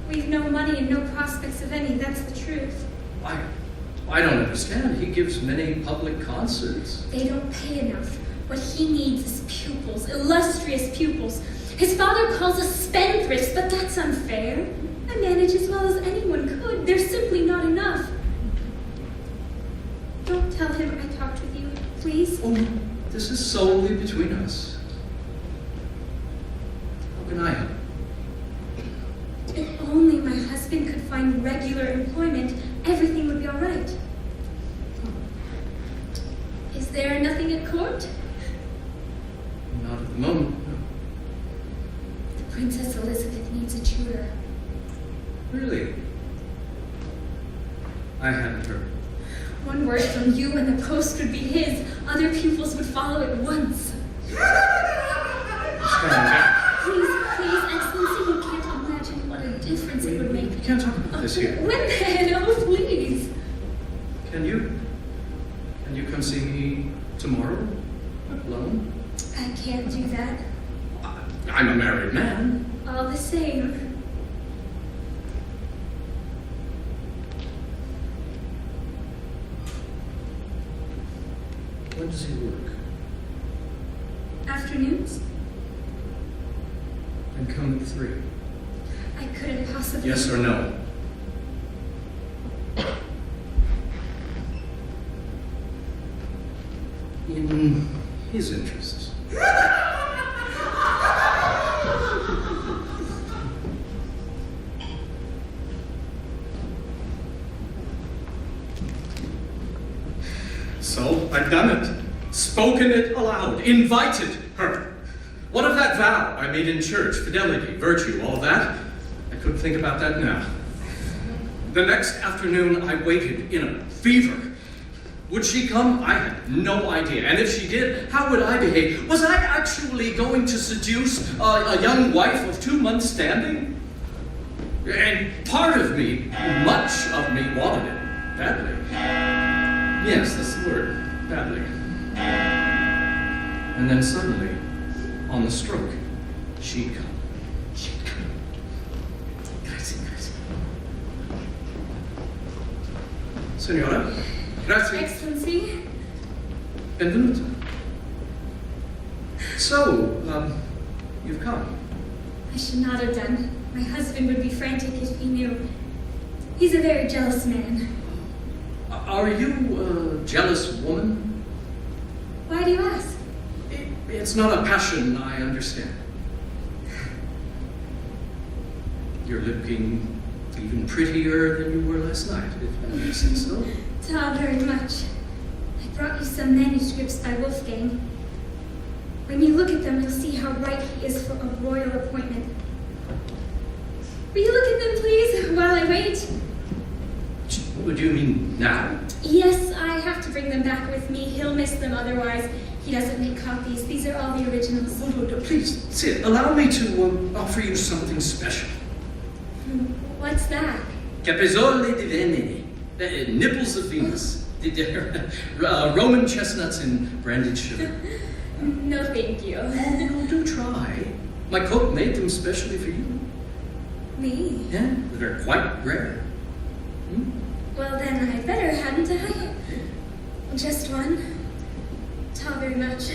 We've no money and no prospects of any, that's the truth.
I don't understand. He gives many public concerts.
They don't pay enough. What he needs is pupils, illustrious pupils. His father calls us spendthrifts, but that's unfair. I manage as well as anyone could. There's simply not enough. Don't tell him I talked with you, please.
Oh, this is solely between us. How can I help?
If only my husband could find regular employment, everything would be all right. Is there nothing at court?
Not at the moment. No.
The Princess Elizabeth needs a tutor.
Really? I hadn't heard.
One word from you and the post would be his. Other pupils would follow at once. Please, Excellency, you can't imagine what a difference it would make.
You can't talk about this here.
When then? Oh, please.
Can you come see me tomorrow? Alone?
I can't do that.
I'm a married man.
All the same.
When does he work?
Afternoons?
And come at 3.
I couldn't possibly.
Yes or no? In his interests. So, I've done it. Spoken it aloud. Invited her. What of that vow I made in church? Fidelity, virtue, all that? I couldn't think about that now. The next afternoon, I waited in a fever. Would she come? I had no idea. And if she did, how would I behave? Was I actually going to seduce a young wife of 2 months standing? And part of me, much of me, wanted it badly. Yes, that's the word, badly. And then suddenly, on the stroke, she'd come. She'd come. Grazie. Signora, grazie.
Excellency,
Benvenuto. So, you've come.
I should not have done. My husband would be frantic if he knew. He's a very jealous man.
Are you a jealous woman?
Why do you ask?
It's not a passion, I understand. You're looking even prettier than you were last night, if I may say so.
Ta very much. I brought you some manuscripts by Wolfgang. When you look at them, you'll see how right he is for a royal appointment. Will you look at them, please, while I wait?
What do you mean now?
Yes, I have to bring them back with me. He'll miss them otherwise. He doesn't make copies. These are all the originals.
Oh, please, sit. Allow me to offer you something special.
What's that?
Capezzole di Venere, nipples of Venus, Roman chestnuts in brandied sugar.
No, thank you.
Oh, do try. My cook made them specially for you.
Me?
Yeah, they're quite rare.
Well, then I better, hadn't I? Just one. Ta very much.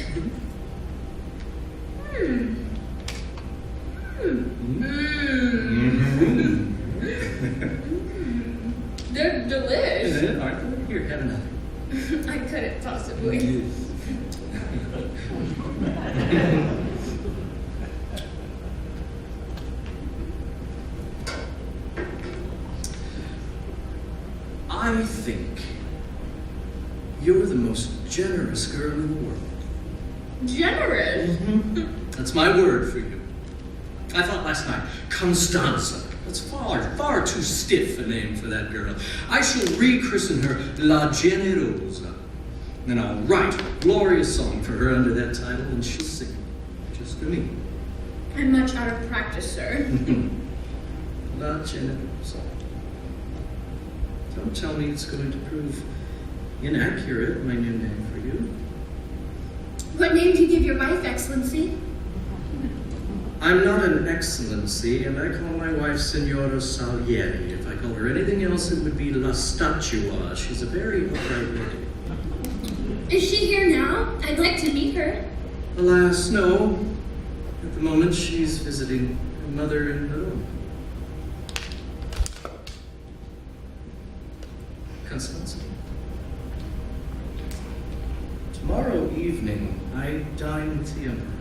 They're delicious.
Aren't they? Here, have another.
I couldn't possibly.
I think you're the most generous girl in the world.
Generous?
That's my word for you. I thought last night, Constanza. That's far too stiff a name for that girl. I shall rechristen her La Generosa. Then I'll write a glorious song for her under that title, and she'll sing it, just for me.
I'm much out of practice, sir.
La Generosa. Don't tell me it's going to prove inaccurate, my new name for you.
What name do you give your wife, Excellency?
I'm not an excellency, and I call my wife Signora Salieri. If I call her anything else, it would be La Statua. She's a very upright lady.
Is she here now? I'd like to meet her.
Alas, no. At the moment, she's visiting her mother in Rome. Constanza. Tomorrow evening, I dine with the Emperor.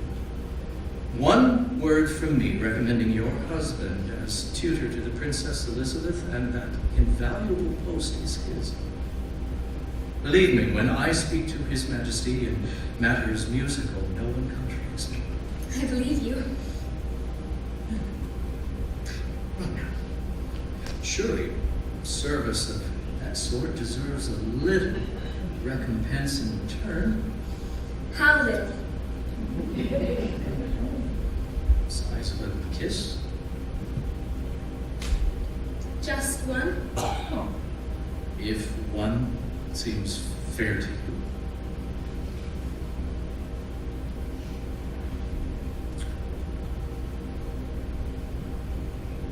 One word from me recommending your husband as tutor to the Princess Elizabeth, and that invaluable post is his. Believe me, when I speak to His Majesty in matters musical, no one contradicts me.
I believe you.
Surely, service of that sort deserves a little recompense in return.
How little?
Size of a kiss?
Just one?
If one seems fair to you.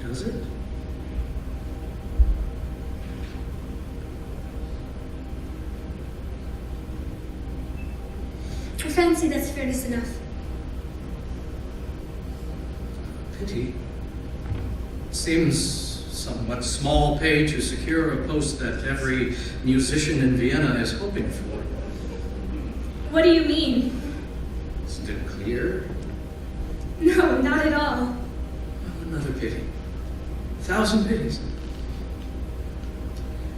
Does it?
I fancy that's fairness enough.
Pity. Seems somewhat small pay to secure a post that every musician in Vienna is hoping for.
What do you mean?
Isn't it clear? dear?
No, not at all.
Oh, another pity. 1,000 pities.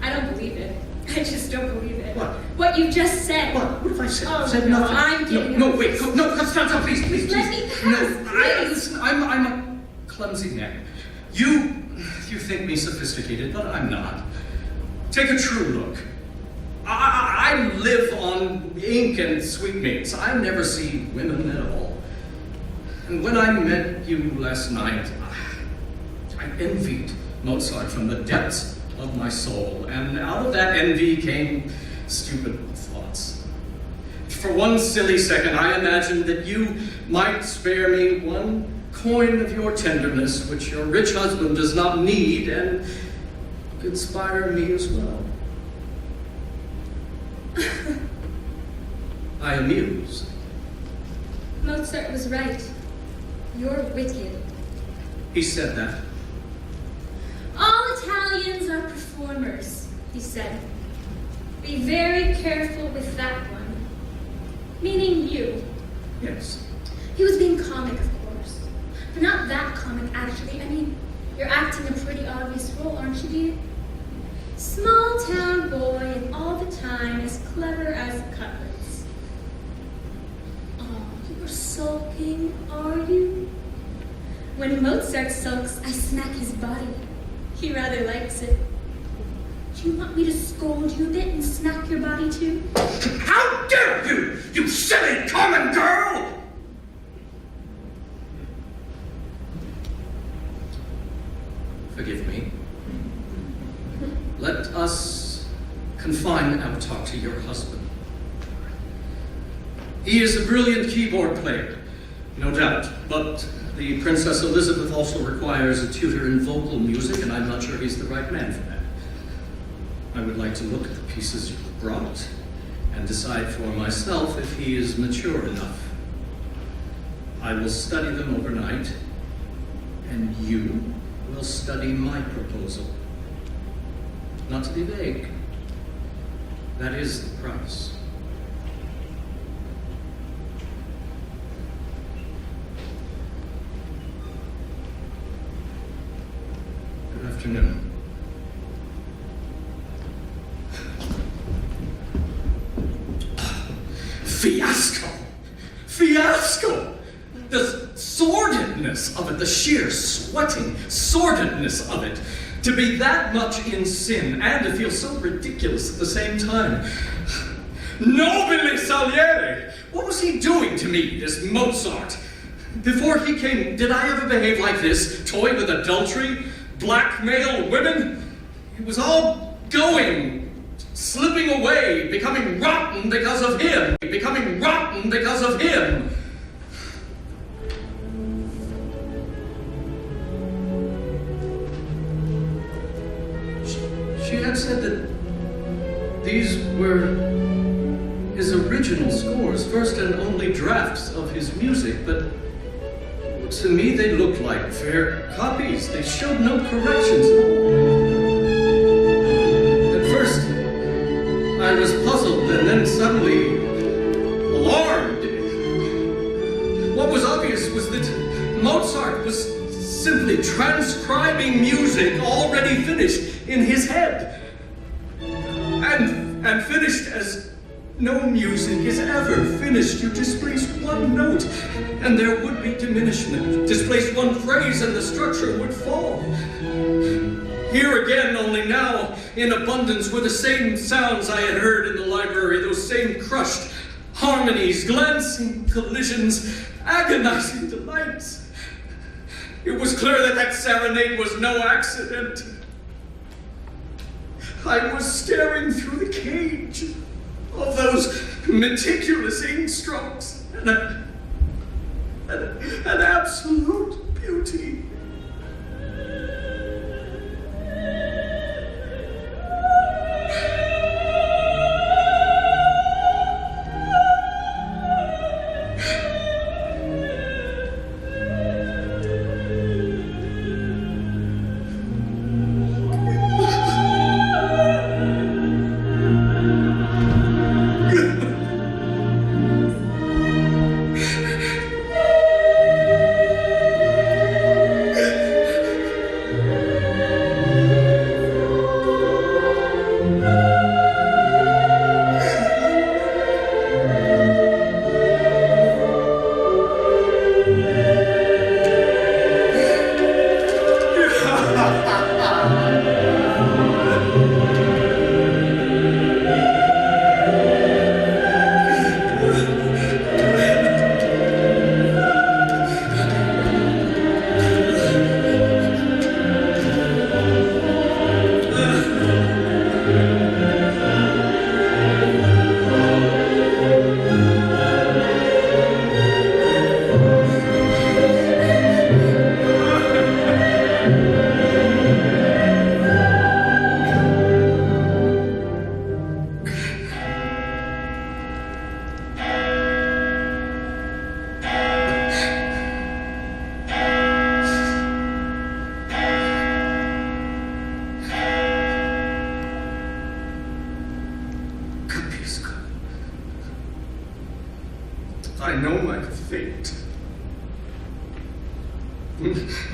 I don't believe it. I just don't believe it.
What?
What you just said.
What? What have I said?
Oh,
said
no,
nothing.
I'm getting
No,
up.
wait. No, stop, please, please.
Let me pass,
No,
please.
listen, I'm a clumsy man. You think me sophisticated, but I'm not. Take a true look. I live on ink and sweetmeats. I never see women at all. And when I met you last night, I envied Mozart from the depths of my soul. And out of that envy came stupid thoughts. For one silly second, I imagined that you might spare me one coin of your tenderness, which your rich husband does not need, and inspire me as well. I amuse.
Mozart was right. You're wicked.
He said that.
All Italians are performers, he said. Be very careful with that one. Meaning you.
Yes.
He was being comic, of course. But not that comic, actually. I mean, you're acting a pretty obvious role, aren't you, dear? Small town boy, and all the time as clever as cutlets. Oh, you're sulking, are you? When Mozart sulks, I smack his body. He rather likes it. Do you want me to scold you a bit and smack your body too?
How dare you, you silly common girl! Forgive me. Let us confine our talk to your husband. He is a brilliant keyboard player, no doubt, but the Princess Elizabeth also requires a tutor in vocal music, and I'm not sure he's the right man for that. I would like to look at the pieces you have brought and decide for myself if he is mature enough. I will study them overnight, and you will study my proposal. Not to be vague, that is the price. Good afternoon. Fiasco! Fiasco! The sordidness of it, the sheer sweating sordidness of it. To be that much in sin and to feel so ridiculous at the same time. Nobile Salieri! What was he doing to me, this Mozart? Before he came, did I ever behave like this? Toy with adultery? Blackmail women? It was all going, slipping away, becoming rotten because of him. Becoming rotten because of him. She had said that these were his original scores, first and only drafts of his music, but to me they looked like fair copies. They showed no corrections at all. At first, I was puzzled and then suddenly alarmed. What was obvious was that Mozart was simply transcribing music already finished in his head. And finished as no music is ever finished. You displace one note, and there would be diminishment. Displace one phrase, and the structure would fall. Here again, only now, in abundance, were the same sounds I had heard in the library, those same crushed harmonies, glancing collisions, agonizing delights. It was clear that that serenade was no accident. I was staring through the cage of those meticulous ink strokes and an absolute beauty. I know my fate.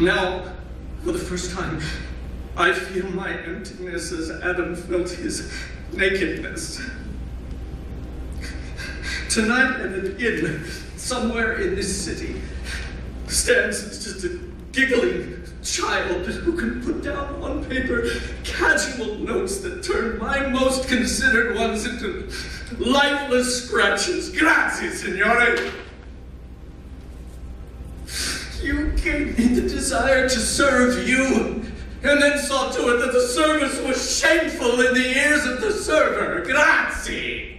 Now, for the first time, I feel my emptiness as Adam felt his nakedness. Tonight at an inn, somewhere in this city, stands just a giggling child who can put down on paper casual notes that turn my most considered ones into lifeless scratches. Grazie, signore. You gave me the desire to serve you, and then saw to it that the service was shameful in the ears of the server. Grazie.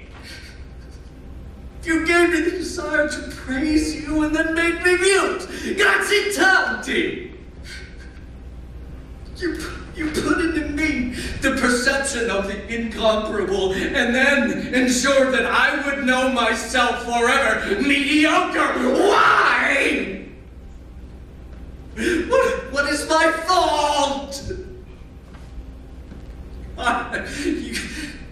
You gave me the desire to praise you, and then made me mute. Grazie tanti. You put into me the perception of the incomparable, and then ensured that I would know myself forever mediocre. Why? What is my fault?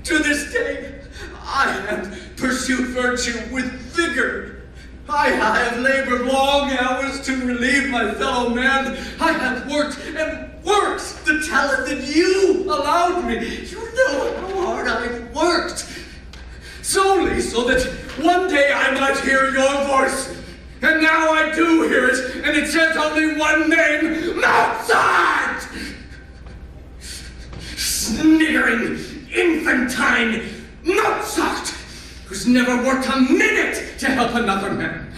To this day, I have pursued virtue with vigor. I have labored long hours to relieve my fellow man. I have worked and worked the talent that you allowed me. You know how hard I've worked. Solely so that one day I might hear your voice. And now I do hear it, and it says only one name, Mozart! Sniggering, infantine Mozart, who's never worked a minute to help another man.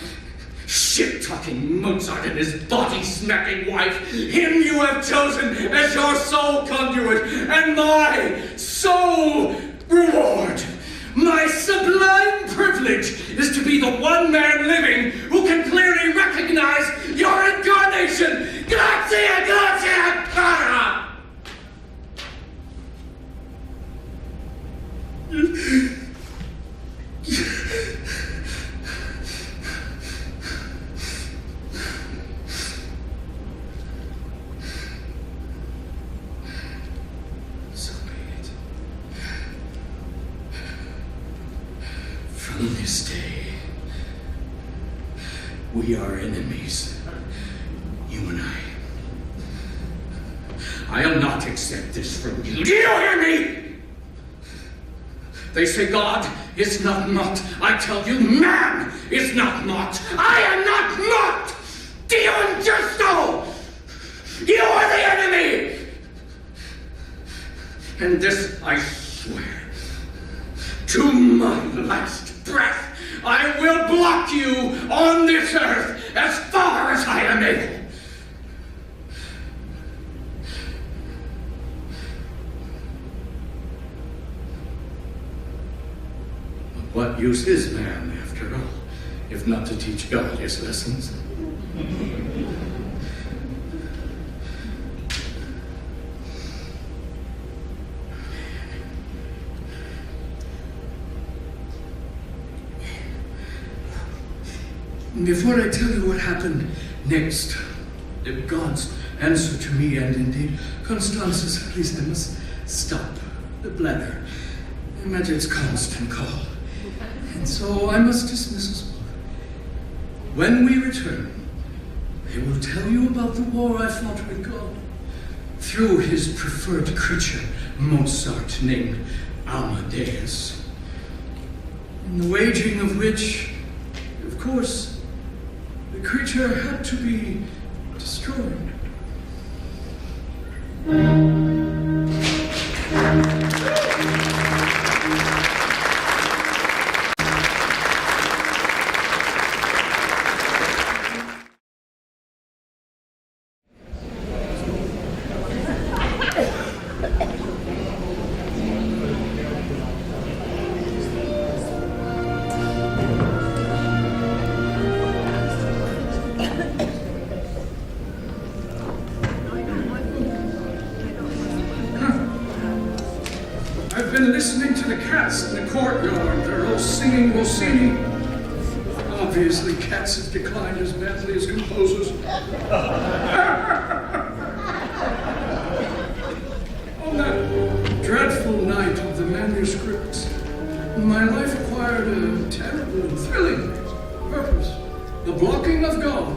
Shit-talking Mozart and his body-smacking wife, him you have chosen as your sole conduit, and my sole reward. My sublime privilege is to be the one man living who can clearly recognize your incarnation. Grazie, grazie, cara! From this day, we are enemies, you and I'll not accept this from you. Do you hear me? They say God is not mocked. I tell you, man is not mocked. I am not mocked. Dio injusto. You are the enemy. And this I swear, to my last breath, I will block you on this earth as far as I am able. What use is man, after all, if not to teach God his lessons? Before I tell you what happened next, God's answer to me, and indeed Constance's, please, I must stop the blather. Imagine it's constant call. And so I must dismiss us both. When we return, I will tell you about the war I fought with God through his preferred creature, Mozart, named Amadeus, in the waging of which, of course, the creature had to be destroyed. I've been listening to the cats in the courtyard. They're all singing Rossini. Obviously, cats have declined as badly as composers. On that dreadful night of the manuscript, my life acquired a terrible and thrilling rate. purpose, the blocking of God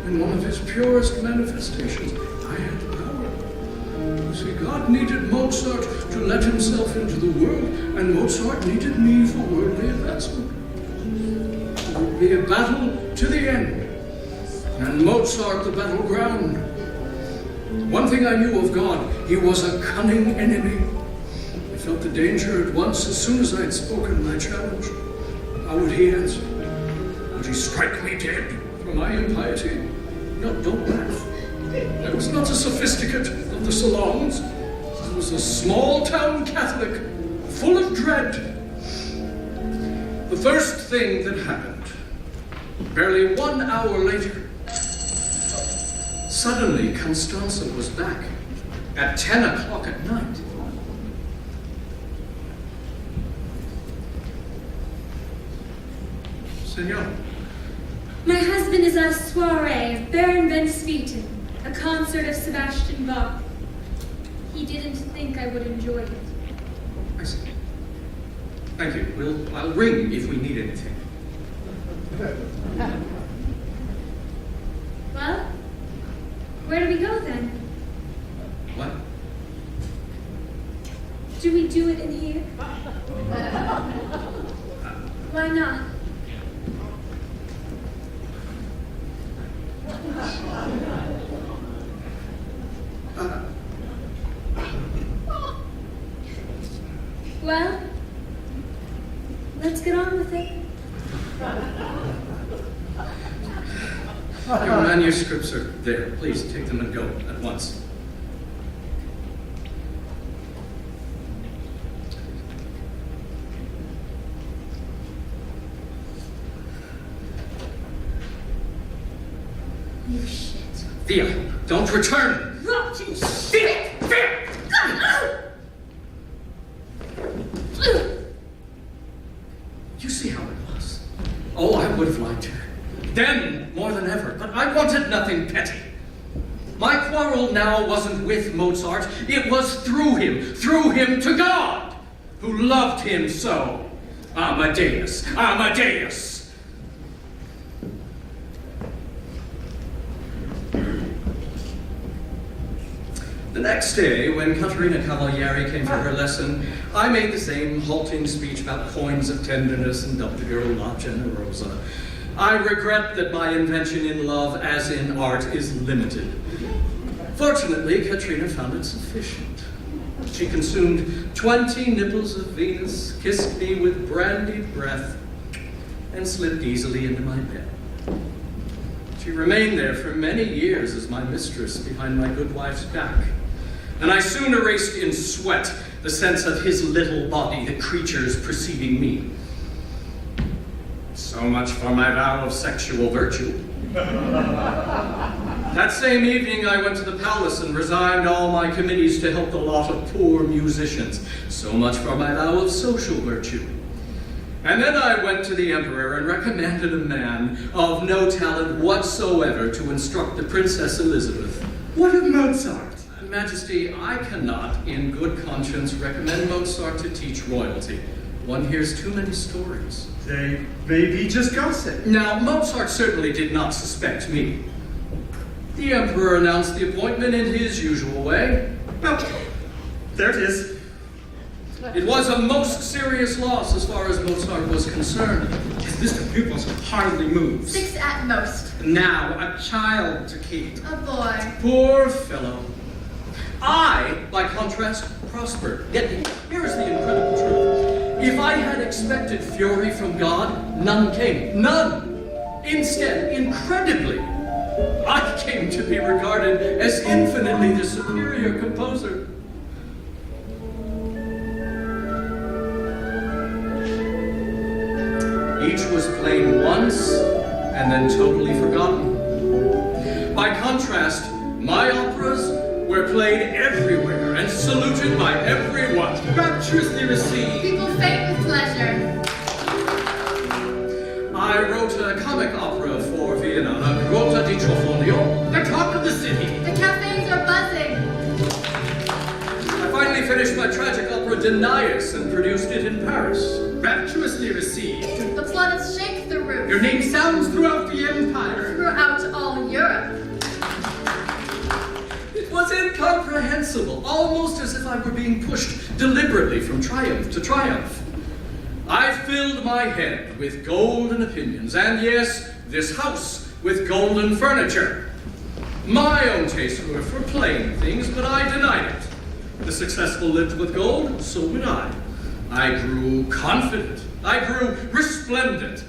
in one of his purest manifestations. I had power. You see, God needed Mozart to let himself into the world, and Mozart needed me for worldly advancement. It would be a battle to the end, and Mozart the battleground. One thing I knew of God, he was a cunning enemy. I felt the danger at once as soon as I had spoken my challenge. How would he answer? Would he strike me dead for my impiety? No, don't laugh. I was not a sophisticate of the salons. I was a small-town Catholic, full of dread. The first thing that happened, barely 1 hour later, suddenly Constanza was back at 10 o'clock at night. Senor.
My husband is a soiree of Baron van Swieten, a concert of Sebastian Bach. He didn't think I would enjoy it.
I see. Thank you. I'll ring if we need anything.
Well, where do we go then?
What?
Do we do it in here? Why not? Well, let's get on with it.
Your manuscripts are there. Please take them and go at once.
You shit.
Thea, don't return!
Rotten
Thea! Thea! You see how it was. Oh, I would have liked her. Then, more than ever. But I wanted nothing petty. My quarrel now wasn't with Mozart. It was through him to God, who loved him so. Amadeus, Amadeus. The next day, when Caterina Cavalieri came for her lesson, I made the same halting speech about coins of tenderness and dubbed the girl La Generosa. I regret that my invention in love, as in art, is limited. Fortunately, Caterina found it sufficient. She consumed 20 nipples of Venus, kissed me with brandied breath, and slipped easily into my bed. She remained there for many years as my mistress behind my good wife's back. And I soon erased in sweat the sense of his little body, the creatures preceding me. So much for my vow of sexual virtue. That same evening, I went to the palace and resigned all my committees to help the lot of poor musicians. So much for my vow of social virtue. And then I went to the emperor and recommended a man of no talent whatsoever to instruct the Princess Elizabeth.
What of Mozart?
Majesty, I cannot, in good conscience, recommend Mozart to teach royalty. One hears too many stories.
They may be just gossip.
Now, Mozart certainly did not suspect me. The emperor announced the appointment in his usual way.
Well, there it is.
It was a most serious loss as far as Mozart was concerned.
His list of pupils hardly moves.
6 at most.
Now, a child to keep.
A boy.
Poor fellow. I, by contrast, prospered. Yet, here's the incredible truth. If I had expected fury from God, none came. None! Instead, incredibly, I came to be regarded as infinitely the superior composer. Each was played once and then totally forgotten. By contrast, my operas were played everywhere and saluted by everyone, rapturously received.
People faint with pleasure.
I wrote a comic opera for Vienna, La Grotta di Trofonio, the talk of the city.
The cafes are buzzing.
I finally finished my tragic opera opera Denius and produced it in Paris.
Rapturously received.
The plaudits shake the roof.
Your name sounds throughout the empire.
Throughout all Europe.
It was incomprehensible, almost as if I were being pushed deliberately from triumph to triumph. I filled my head with golden opinions, and yes, this house with golden furniture. My own tastes were for plain things, but I denied it. The successful lived with gold, so would I. I grew confident. I grew resplendent.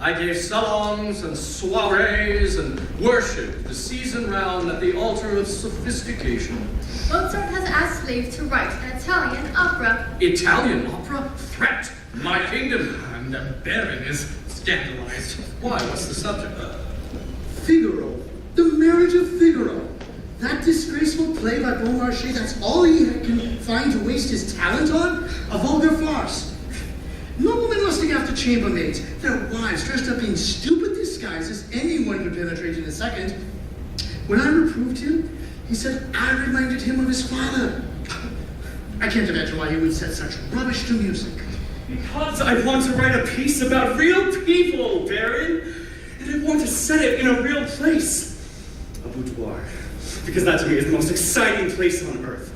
I gave salons and soirees and worshipped the season round at the altar of sophistication.
Mozart has asked leave to write an Italian opera.
Italian opera? Threat! My kingdom!
And the Baron is scandalized.
Why? What's the subject?
Figaro. The Marriage of Figaro. That disgraceful play by Beaumarchais, that's all he can find to waste his talent on? A vulgar farce. Noblemen lusting after chambermaids, their wives dressed up in stupid disguises anyone could penetrate in a second. When I reproved him, he said I reminded him of his father. I can't imagine why he would set such rubbish to music.
Because I want to write a piece about real people, Baron. And I want to set it in a real place. A boudoir. Because that to me is the most exciting place on earth.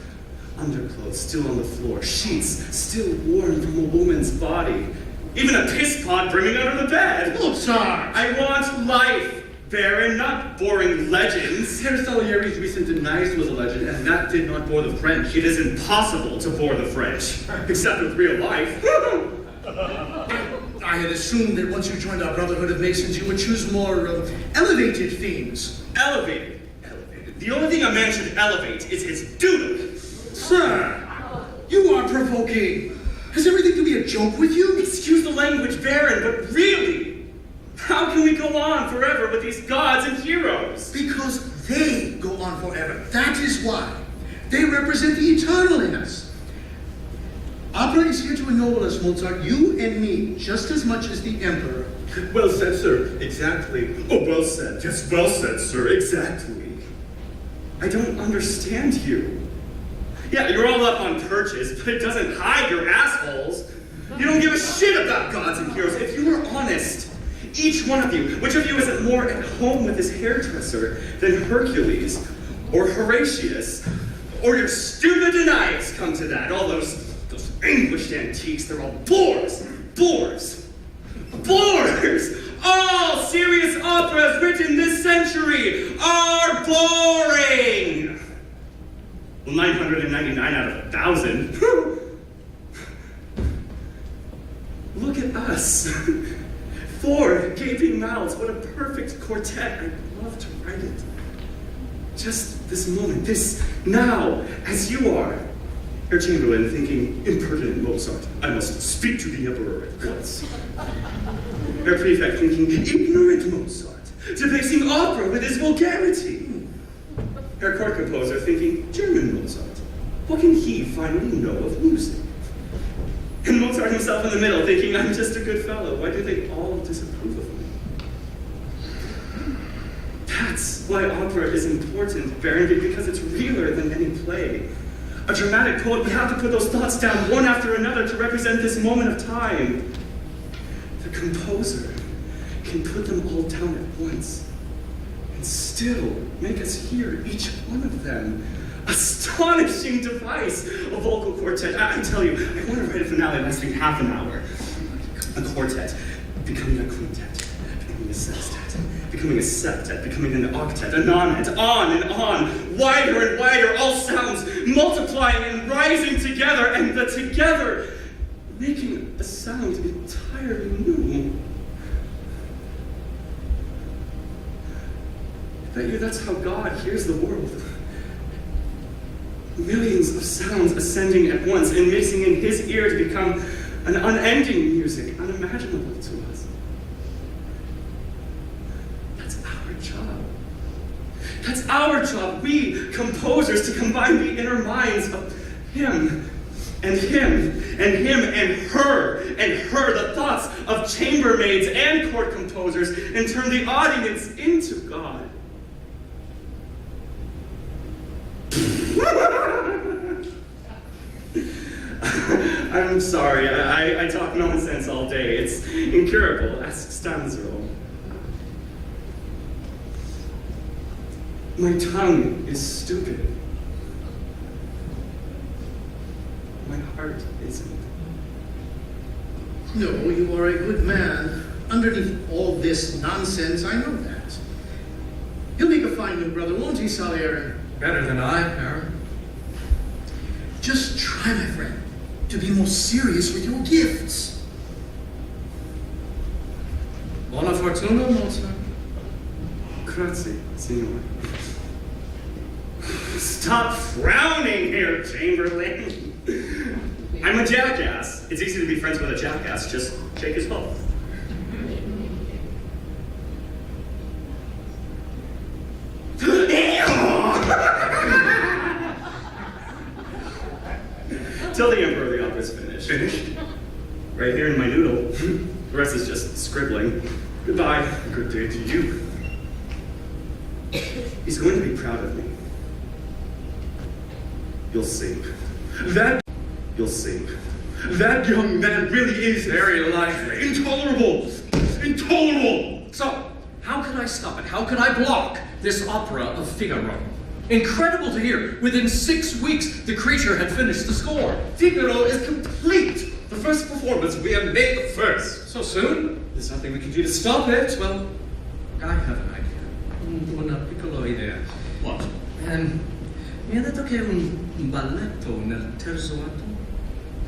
Underclothes still on the floor, sheets still worn from a woman's body. Even a piss pot brimming out of the bed.
Mozart!
I want life, Baron, not boring legends.
Herr Salieri's recent Denies was a legend, and that did not bore the French.
It is impossible to bore the French, except with real life.
I had assumed that once you joined our Brotherhood of Masons, you would choose more elevated themes.
Elevated. The only thing a man should elevate is his doodle.
Sir, you are provoking. Has everything to be a joke with you?
Excuse the language, Baron, but really, how can we go on forever with these gods and heroes?
Because they go on forever. That is why. They represent the eternal in us. Opera is here to ennoble us, Mozart, you and me, just as much as the Emperor.
Well said, sir. Exactly.
Oh, well said. Yes, well said, sir. Exactly. I don't understand you. Yeah, you're all up on perches, but it doesn't hide your assholes. You don't give a shit about gods and heroes. If you were honest, each one of you, which of you isn't more at home with his hairdresser than Hercules or Horatius or your stupid Denius come to that? All those anguished antiques, they're all bores. Bores. Bores! All serious operas written this century are boring! Well, 999 out of 1,000. Look at us. 4 gaping mouths. What a perfect quartet. I'd love to write it. Just this moment, this now, as you are. Herr Chamberlain thinking, impertinent Mozart, I must speak to the Emperor at once. Herr Prefect thinking, ignorant Mozart, debasing opera with his vulgarity. Herr Court Composer thinking, German Mozart, what can he finally know of music? And Mozart himself in the middle thinking, I'm just a good fellow, why do they all disapprove of me? That's why opera is important, Baron, because it's realer than any play. A dramatic poet would have to put those thoughts down one after another to represent this moment of time. The composer can put them all down at once and still make us hear each one of them. Astonishing device! A vocal quartet. I tell you, I want to write a finale lasting half an hour. A quartet, becoming a quintet, becoming a sextet, becoming a septet, becoming an octet, a nonet, on and on, wider and wider, all sounds multiplying and rising together, and the together making a sound entirely new. I bet you that's how God hears the world. Millions of sounds ascending at once and mixing in his ear to become an unending music, unimaginable to us. That's our job. That's our job, we composers, to combine the inner minds of him and him and him and her, the thoughts of chambermaids and court composers, and turn the audience into God. I'm sorry, I talk nonsense all day. It's incurable. Ask Stanzerl. My tongue is stupid. My heart isn't.
No, you are a good man. Underneath all this nonsense, I know that. He'll make a fine new brother, won't he, Salieri?
Better than I, Aaron.
Just try, my friend, to be more serious with your gifts.
Buona fortuna, Mozart.
Grazie, signore. Stop frowning here, Chamberlain. I'm a jackass. It's easy to be friends with a jackass. Just shake his paw. Tell the Emperor the opera's finished.
Finished?
Right here in my noodle. The rest is just scribbling. Goodbye.
Good day to you.
He's going to be proud of me. You'll see. You'll see.
That young man really is very lively. Intolerable! Intolerable!
So, how can I stop it? How can I block this opera of Figaro? Incredible to hear. Within 6 weeks, the creature had finished the score.
Figaro is complete! The first performance, we have made the first.
So soon?
There's nothing we can do to stop it.
Well, I have an idea. Una piccola idea.
What?
Mi ha detto che è un balletto nel terzo atto?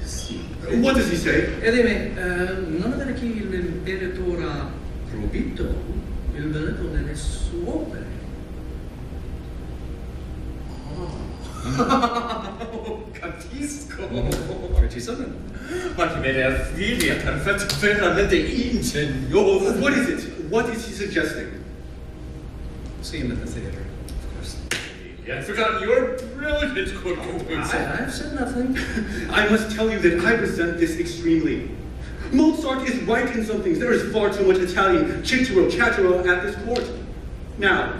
Sì. What does he say?
E dimmi, non avere che l'imperatore ha proibito il balletto delle sue opere?
Oh, capisco.
Precisamente.
Ma che meraviglia, perfetto, veramente ingegnoso. What is it? What is he suggesting?
See him at the theater.
I'd forgotten your brilliant composer.
I've said nothing.
I must tell you that I resent this extremely. Mozart is right in some things. There is far too much Italian chittero at this court. Now,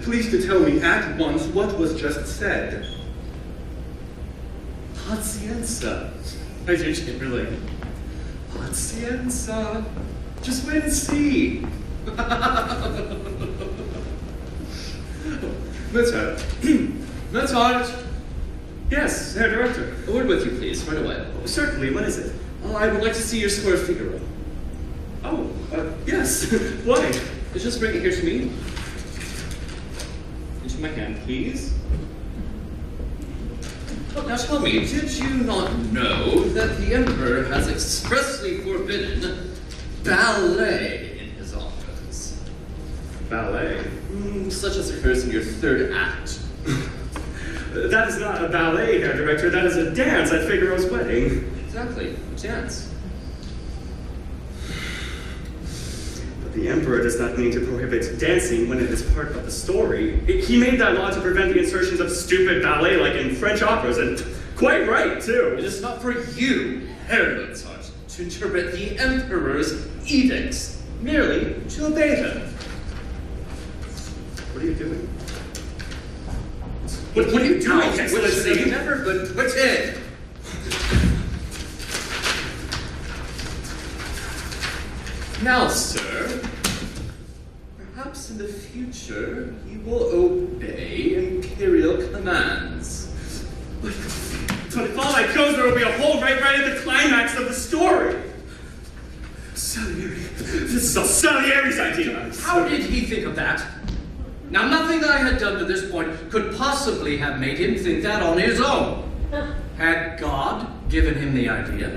please to tell me at once what was just said. Pazienza, my dear Chamberlain. Pazienza. Just wait and see. Mozart. Mozart.
Yes, Herr Director.
A word with you, please, right away.
Certainly, what is it?
I would like to see your score of Figaro.
Oh, yes. Why?
Just bring it here to me. Into my hand, please. Now tell me, did you not know that the Emperor has expressly forbidden ballet in his operas?
Ballet?
Such as occurs in your third act.
That is not a ballet, Herr Director. That is a dance at Figaro's wedding.
Exactly, a dance.
But the Emperor does not mean to prohibit dancing when it is part of the story. He made that law to prevent the insertions of stupid ballet like in French operas, and quite right, too.
It is not for you, Herr Mozart, to interpret the Emperor's edicts, merely to obey them.
What are you doing?
What are you doing,
Excellency?
Excellency? You've never been quitted. Now, sir, perhaps in the future you will obey imperial commands.
But if all I chose, there will be a hole right at the climax of the story. Salieri. This is Salieri's idea.
How did he think of that? Now, nothing I had done to this point could possibly have made him think that on his own. Had God given him the idea?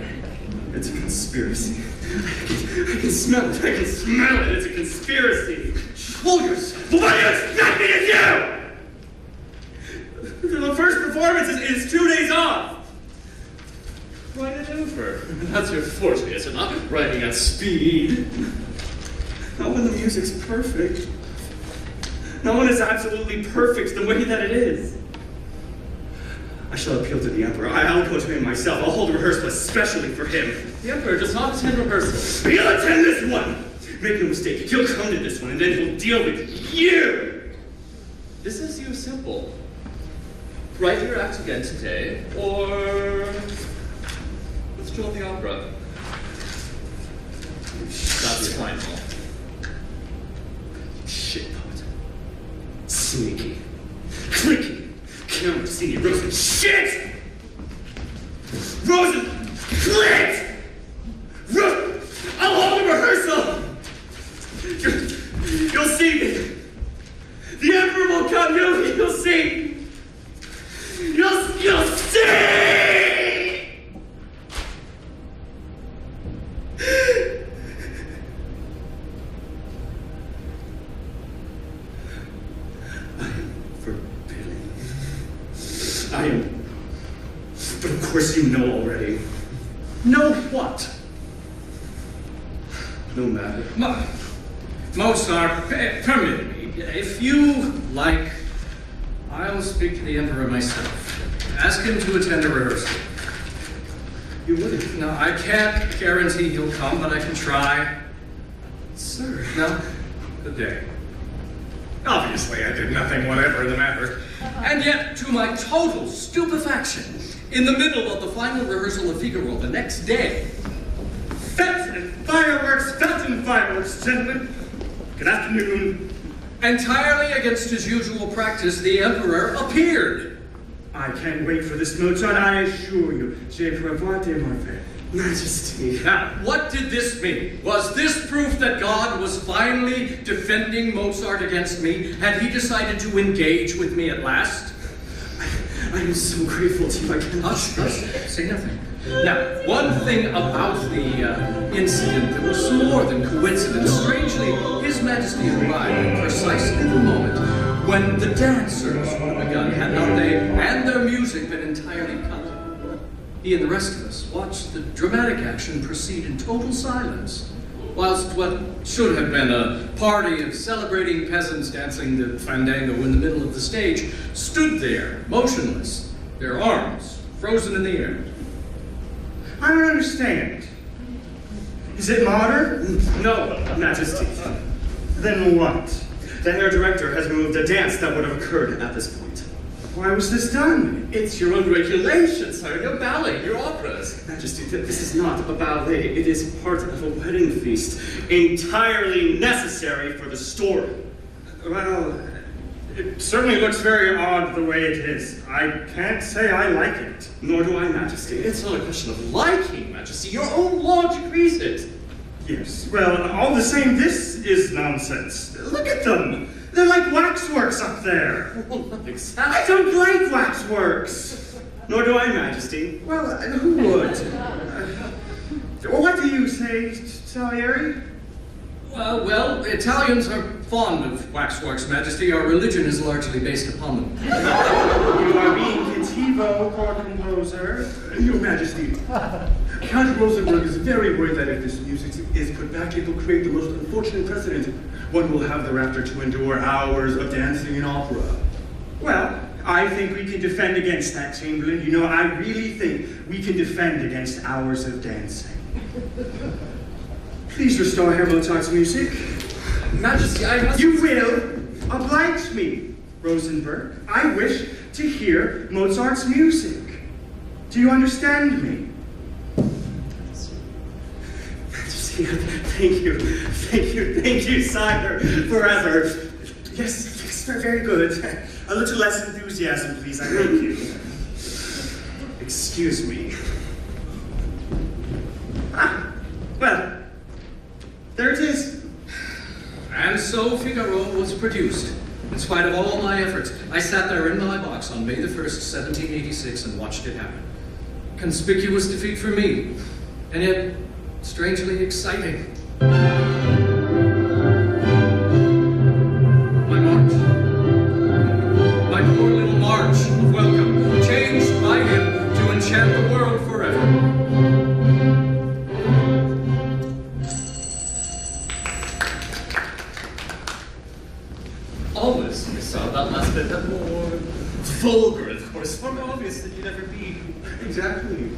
It's a conspiracy. I can smell it. I can smell it. It's a conspiracy.
Fool yourself.
What do you expect me to do? The first performance is 2 days off.
Write it over. That's your forte, is it not? Writing at speed.
Not when the music's perfect. Not when it's absolutely perfect the way that it is. I shall appeal to the Emperor. I'll go to him myself. I'll hold a rehearsal especially for him.
The Emperor does not attend rehearsals.
He'll attend this one! Make no mistake, he'll come to this one and then he'll deal with you!
This is you simple. Write your act again today, or Let's join the opera. That's fine.
Shit pot. Sneaky. Clicky. Camera, see Rosen. Shit! Rosen! Clit! Rosen! I'll hold the rehearsal! You'll see me. The Emperor will come. You'll see. You'll see! I am. But of course you know already.
Know what?
No matter.
Mozart, permit me. If you like, I'll speak to the Emperor myself. Ask him to attend a rehearsal.
You wouldn't.
No, I can't guarantee he'll come, but I can try.
Sir.
No? Good day. Obviously, I did nothing whatever in the matter. And yet, to my total stupefaction, in the middle of the final rehearsal of Figaro the next day,
Fete and fireworks, gentlemen. Good afternoon.
entirely against his usual practice, the Emperor appeared.
I can't wait for this Mozart, I assure you. J'ai prévoir de Marvel. Majesty.
Now, what did this mean? Was this proof that God was finally defending Mozart against me? Had he decided to engage with me at last?
I am so grateful to you. I cannot
Hush, say nothing. Now, one thing about the incident that was more than coincidence. Strangely, His Majesty arrived at precisely the moment when the dancers would have begun, had not they and their music been entirely cut. He and the rest of us watched the dramatic action proceed in total silence, whilst what should have been a party of celebrating peasants dancing the fandango in the middle of the stage stood there, motionless, their arms frozen in the air.
I don't understand. Is it modern?
No, Majesty.
Then what?
The Herr Director has removed a dance that would have occurred at this point.
Why was this done?
It's your own regulations, sir. Your ballet, your operas. Majesty, this is not a ballet. It is part of a wedding feast, entirely necessary for the story.
Well, it certainly looks very odd the way it is. I can't say I like it.
Nor do I, Majesty. It's not a question of liking, Majesty. Your own law decrees it.
Yes, well, all the same, this is nonsense. Look at them. They're like waxworks up there.
Well, not
I
exactly.
don't like waxworks.
Nor do I, Majesty.
Well, who would? What do you say, Salieri?
Well, Italians are fond of waxworks, Majesty. Our religion is largely based upon them.
You are being cattivo, court composer.
Your Majesty, Count Rosenberg is very worried that if this music is put back, it will create the most unfortunate precedent. One will have thereafter to endure hours of dancing in opera.
Well, I think we can defend against that, Chamberlain. You know, I really think we can defend against hours of dancing. Please restore Herr Mozart's music.
Majesty, I must...
You will oblige me, Rosenberg. I wish to hear Mozart's music. Do you understand me?
Majesty, thank you, sire, forever.
Yes, very good. A little less enthusiasm, please, I thank you.
Excuse me.
Well, there it is.
And so Figaro was produced. In spite of all my efforts, I sat there in my box on May the 1st, 1786, and watched it happen. Conspicuous defeat for me, and yet strangely exciting. My march. My poor little march of welcome, changed by him to enchant the world forever.
Always, I saw that last bit that more vulgar, of course, far more obvious than you'd ever be.
Exactly.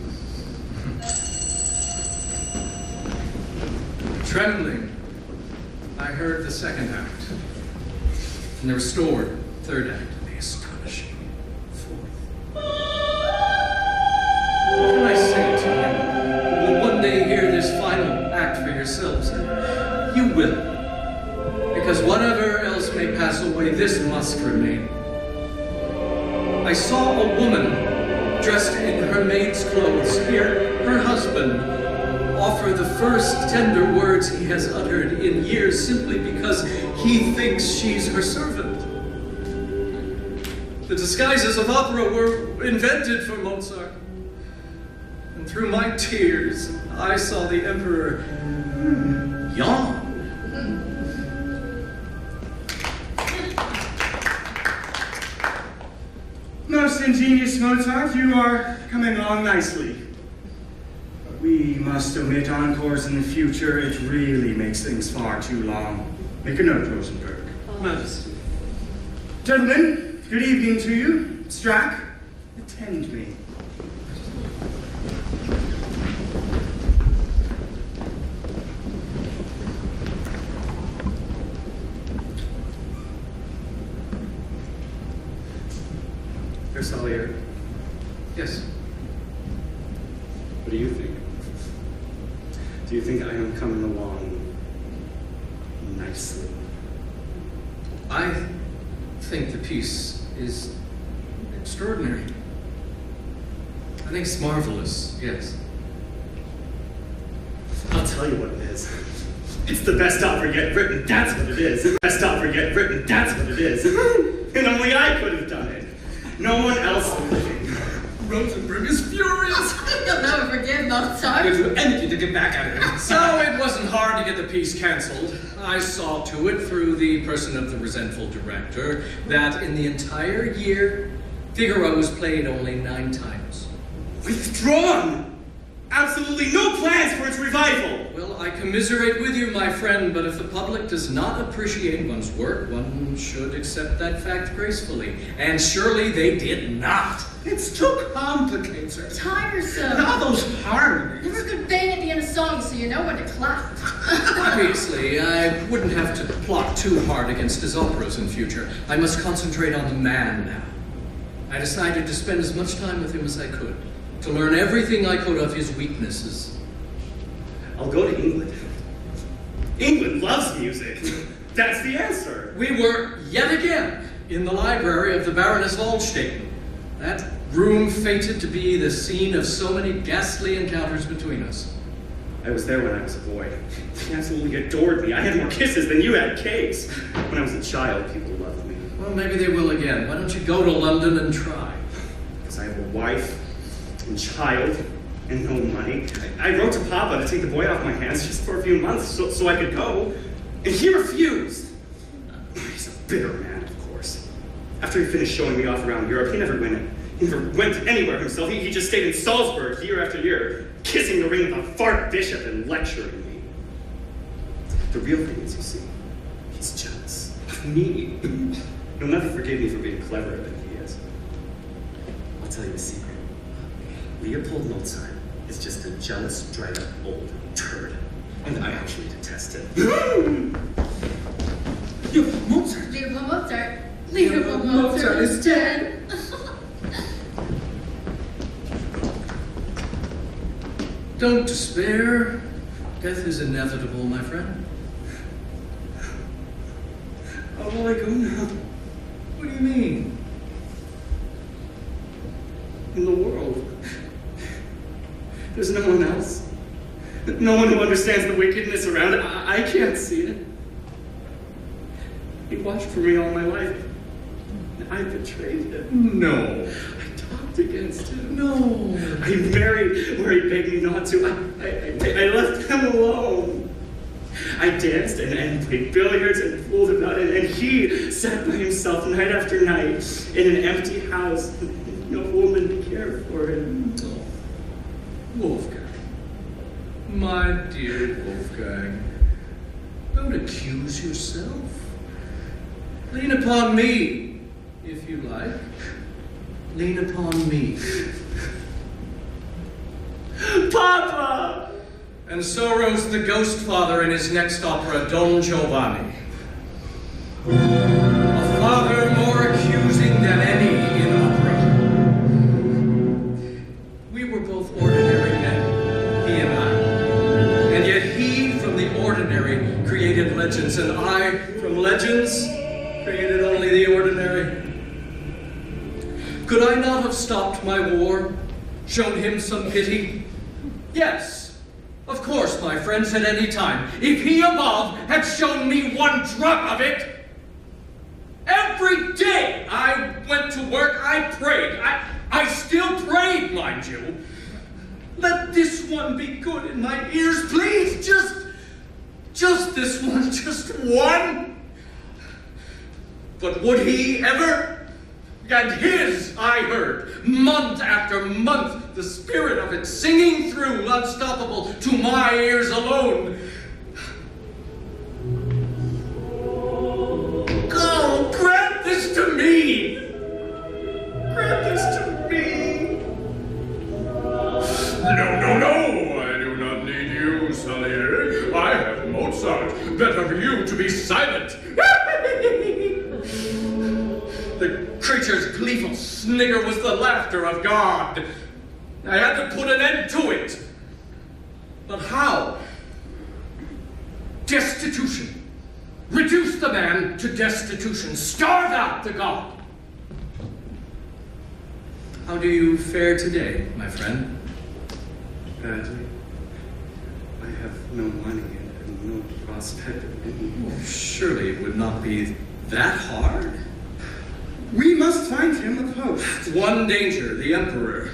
Trembling, I heard the second act, and the restored third act, and the astonishing fourth. What can I say to him? must remain. I saw a woman dressed in her maid's clothes hear her husband offer the first tender words he has uttered in years simply because he thinks she's her servant. The disguises of opera were invented for Mozart. And through my tears, I saw the emperor yawn.
Most ingenious Mozart, you are coming along nicely. But we must omit encores in the future. It really makes things far too long. Make a note, Rosenberg.
Majesty.
Gentlemen, good evening to you. Strack, attend me.
Salier,
Yes.
what do you think? Do you think I am coming along nicely?
I think the piece is extraordinary. I think it's marvelous, yes.
I'll tell you what it is. It's the best opera yet written, that's what it is. Best opera yet written, that's what it is. And only I could have done it. No one else living.
Rosenberg is furious.
You'll never forgive Mozart.
I'd do anything to get back at him. So it wasn't hard to get the piece canceled. I saw to it through the person of the resentful director that in the entire year, Figaro was played only 9 times.
Withdrawn! Absolutely no plans for its revival!
Well, I commiserate with you, my friend, but if the public does not appreciate one's work, one should accept that fact gracefully. And surely they did not.
It's too complicated, sir.
Tiresome.
All those harmonies.
Never a good bang at the end of songs, so you know when to clap.
Obviously, I wouldn't have to plot too hard against his operas in future. I must concentrate on the man now. I decided to spend as much time with him as I could, to learn everything I could of his weaknesses.
I'll go to England. England loves music. That's the answer.
We were, yet again, in the library of the Baroness Waldstein. That room fated to be the scene of so many ghastly encounters between us.
I was there when I was a boy. He absolutely adored me. I had more kisses than you had cakes. When I was a child, people loved me.
Well, maybe they will again. Why don't you go to London and try?
Because I have a wife and child and no money. I wrote to Papa to take the boy off my hands just for a few months so I could go. And he refused. He's a bitter man, of course. After he finished showing me off around Europe, he never went anywhere himself. He just stayed in Salzburg year after year, kissing the ring of a fart bishop and lecturing me. The real thing is, you see, he's jealous of me. He'll never forgive me for being cleverer than he is. I'll tell you a secret. Leopold Mozart is just a jealous, dried-up old turd. And I actually detest him.
Mozart.
Leopold Mozart. Leopold Mozart is dead.
Don't despair. Death is inevitable, my friend.
How will I go now?
What do you mean?
In the world. There's no one else. No one who understands the wickedness around it. I can't see it. He watched for me all my life. I betrayed him.
No.
I talked against him.
No.
I married where he begged me not to. I left him alone. I danced and played billiards and fooled about it, and he sat by himself night after night in an empty house. No woman to care for him.
Oh. Wolfgang. My dear Wolfgang. Don't accuse yourself. Lean upon me, if you like. Lean upon me.
Papa!
And so rose the ghost father in his next opera, Don Giovanni. A father more accusing than any in opera. We were both ordinary men, he and I. And yet he, from the ordinary, created legends, and I, from legends, created only the ordinary. stopped my war, shown him some pity? Yes, of course, my friends, at any time, if he above had shown me one drop of it. Every day I went to work, I prayed. I still prayed, mind you. Let this one be good in my ears, please. Just this one, just one. But would he ever? And his, I heard, month after month, the spirit of it singing through, unstoppable, to my ears alone. Oh, grant this to me! Grant this to me!
No, I do not need you, Salieri. I have Mozart. Better for you to be silent.
The creature's gleeful snigger was the laughter of God. I had to put an end to it. But how? Destitution. Reduce the man to destitution. Starve out the god. How do you fare today, my friend?
Badly. I have no money and no prospect of any.
Well, surely it would not be that hard.
We must find him a post.
One danger, the Emperor.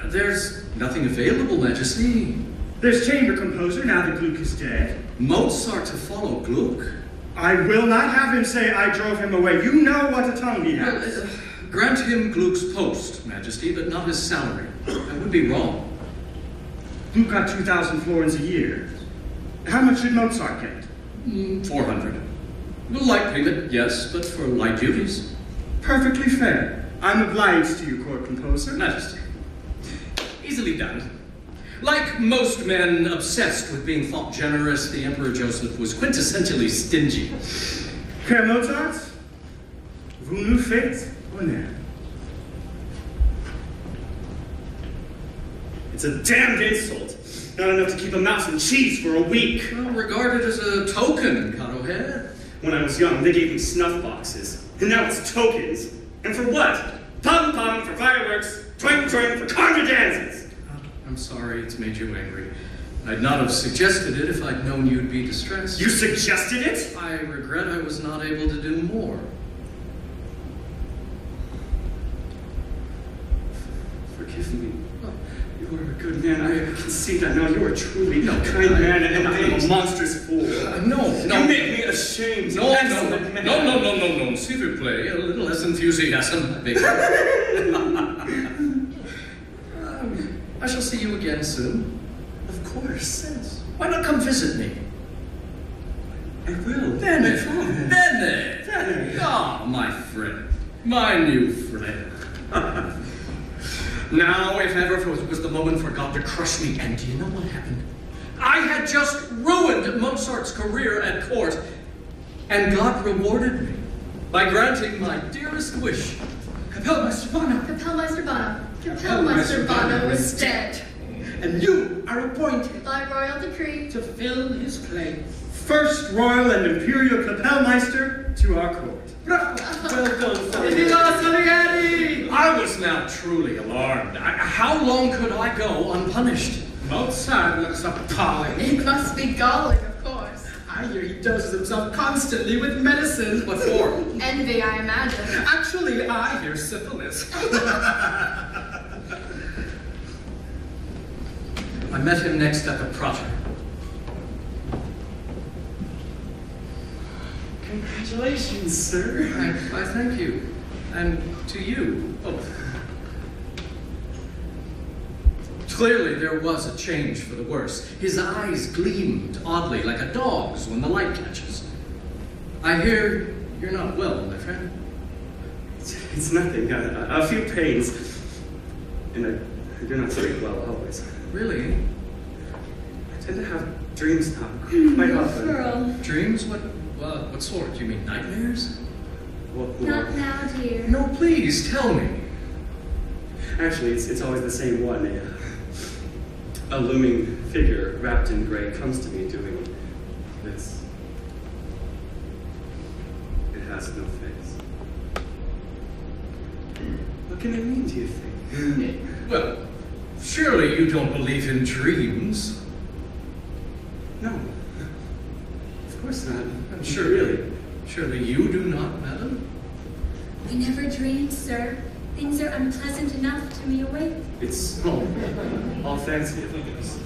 There's nothing available, Majesty.
There's chamber composer now that Gluck is dead.
Mozart to follow Gluck?
I will not have him say I drove him away. You know what a tongue he has.
Grant him Gluck's post, Majesty, but not his salary. That would be wrong.
Gluck got 2,000 florins a year. How much did Mozart get?
400. Light payment, yes, but for light duties.
Perfectly fair. I'm obliged to you, court composer.
Majesty. Easily done. Like most men obsessed with being thought generous, the Emperor Joseph was quintessentially stingy.
Herr Mozart, vous nous faites honneur. It's a damned insult. Not enough to keep a mouse and cheese for a week.
Well, regarded as a token, Carohead.
When I was young, they gave me snuff boxes. And now it's tokens. And for what? Pom-pom for fireworks, twang-twang for conga dances.
I'm sorry it's made you angry. I'd not have suggested it if I'd known you'd be distressed.
You suggested it?
I regret I was not able to do more.
Forgive me. You are a good man. I can see that now. You are truly a kind man, and I am a monstrous fool.
No.
You make me ashamed.
No,
Excellent man.
no. S'il vous plaît, a little less enthusiasm, baby. I shall see you again soon.
Of course.
Yes. Why not come visit me?
I will.
Bene. Ah, my friend. My new friend. Now, if ever was the moment for God to crush me, and do you know what happened? I had just ruined Mozart's career at court, and God rewarded me by granting my dearest wish. Kapellmeister Bono.
Kapellmeister Bono. Kapellmeister Bono is dead.
And you are appointed
By royal decree.
to fill his place.
First royal and imperial Kapellmeister to our court.
Well done, Salieri.
I was now truly alarmed. How long could I go unpunished?
Mozart looks appalling.
It must be galling, of course.
I hear he doses himself constantly with medicine.
What for?
Envy, I imagine.
Actually, I hear syphilis.
I met him next at the Prater.
Congratulations, sir.
I thank you. And to you both. Clearly, there was a change for the worse. His eyes gleamed oddly, like a dog's when the light catches. I hear you're not well, my friend.
It's nothing. A few pains. And I do not sleep well always.
Really?
I tend to have dreams now quite often.
Girl.
Dreams? What sort? Do you mean nightmares?
Not now, dear.
No, please, tell me.
Actually, it's always the same one. A looming figure wrapped in gray comes to me doing this. It has no face. Look can it mean, do you think?
Well, surely you don't believe in dreams.
No. Of course not.
I'm sure, really. Surely you do not, madam?
I never dreamed, sir. Things are unpleasant enough to me awake.
It's all fancy of us.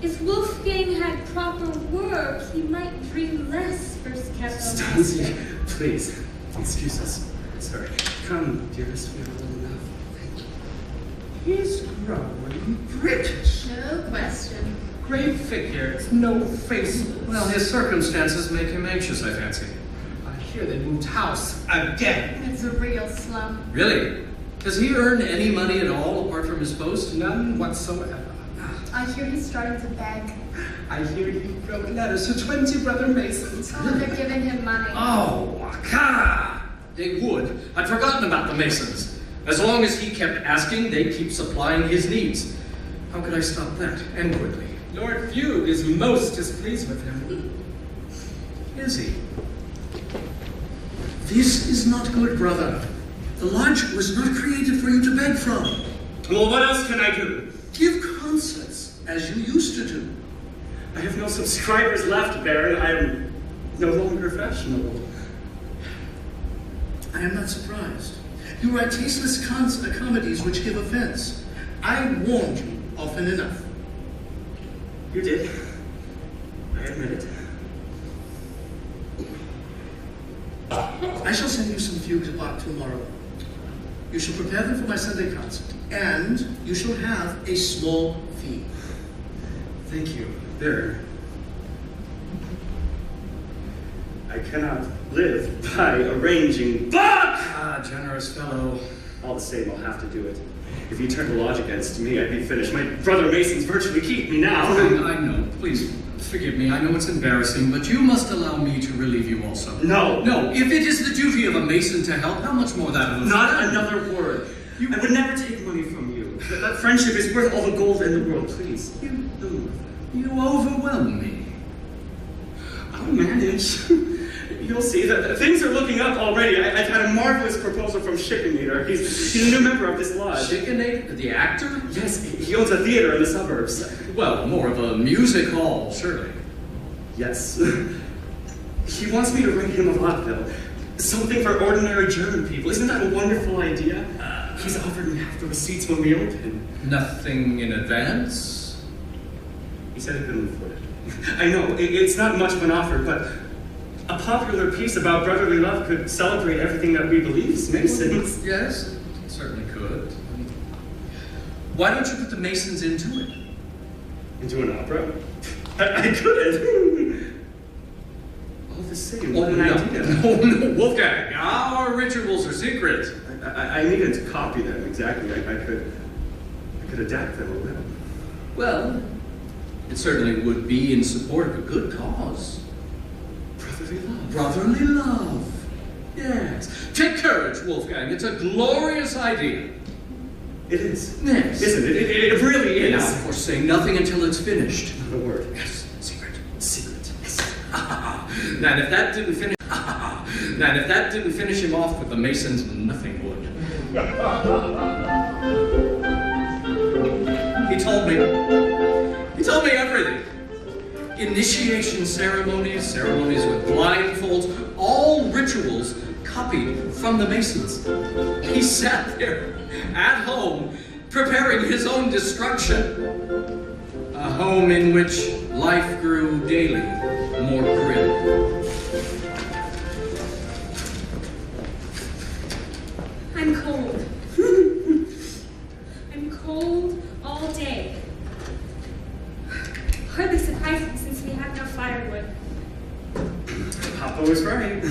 If Wolfgang had proper work, he might dream less, First Captain.
Stancy, please, excuse us. Sorry. Come, dearest, we are well enough. Thank you.
He's growing British.
No question.
Great figures, no face. Well, his circumstances make him anxious, I fancy. I hear they moved house again.
It's a real slum.
Really? Does he earn any money at all apart from his post?
None whatsoever.
I hear he's starting to beg.
I hear he wrote letters to 20 brother Masons.
Oh, they're giving him money.
Oh, waka! They would. I'd forgotten about the Masons. As long as he kept asking, they'd keep supplying his needs. How could I stop that? And quickly.
Lord Fugue is most displeased with him.
Is he?
This is not good, brother. The lodge was not created for you to beg from.
Well, what else can I do?
Give concerts, as you used to do.
I have no subscribers left, Baron. I am no longer fashionable.
I am not surprised. You write tasteless comedies which give offense. I warned you often enough.
You did. I admit it.
I shall send you some fugues about tomorrow. You shall prepare them for my Sunday concert, and you shall have a small fee.
Thank you, Baron. I cannot live by arranging buck!
Ah, generous fellow.
All the same, I'll have to do it. If you turn the lodge against me, I'd be finished. My brother Masons virtually keep me now.
I know. Please, forgive me. I know it's embarrassing, but you must allow me to relieve you also.
No.
No, if it is the duty of a Mason to help, how much more that of a
Not
friend?
another word. I would never take money from you. That friendship is worth all the gold in the world. Please,
You overwhelm me.
I'll manage. You'll see that things are looking up already. I've had a marvelous proposal from Schickenader. He's a new member of this lodge.
Schickenader, the actor?
Yes, he owns a theater in the suburbs.
Well, more of a music hall, surely.
Yes. He wants me to write him a vaudeville. Something for ordinary German people. Isn't that a wonderful idea? He's offered me half the receipts when we open.
Nothing in advance?
He said he couldn't afford it. I know, it's not much of an offer, but a popular piece about brotherly love could celebrate everything that we believe as Masons.
Yes, it certainly could. Why don't you put the Masons into it?
Into an opera? I couldn't. All the same, what an idea.
No, Wolfgang, our rituals are secret.
I needed to copy them, exactly. I could adapt them a little.
Well, it certainly would be in support of a good cause.
Brotherly love.
Brotherly love. Yes. Take courage, Wolfgang. It's a glorious idea.
It is.
Yes.
Isn't it? It really is.
Now, of course, say nothing until it's finished.
Not a word.
Yes. Secret.
Secret. Yes.
Now, if that didn't finish... Now, if that didn't finish him off with the Masons, nothing would. He told me everything. Initiation ceremonies with blindfolds, all rituals copied from the Masons. He sat there, at home, preparing his own destruction. A home in which life grew daily more grim.
I'm cold. I'm cold all day. Hardly surprising since we have no firewood.
Papa was right.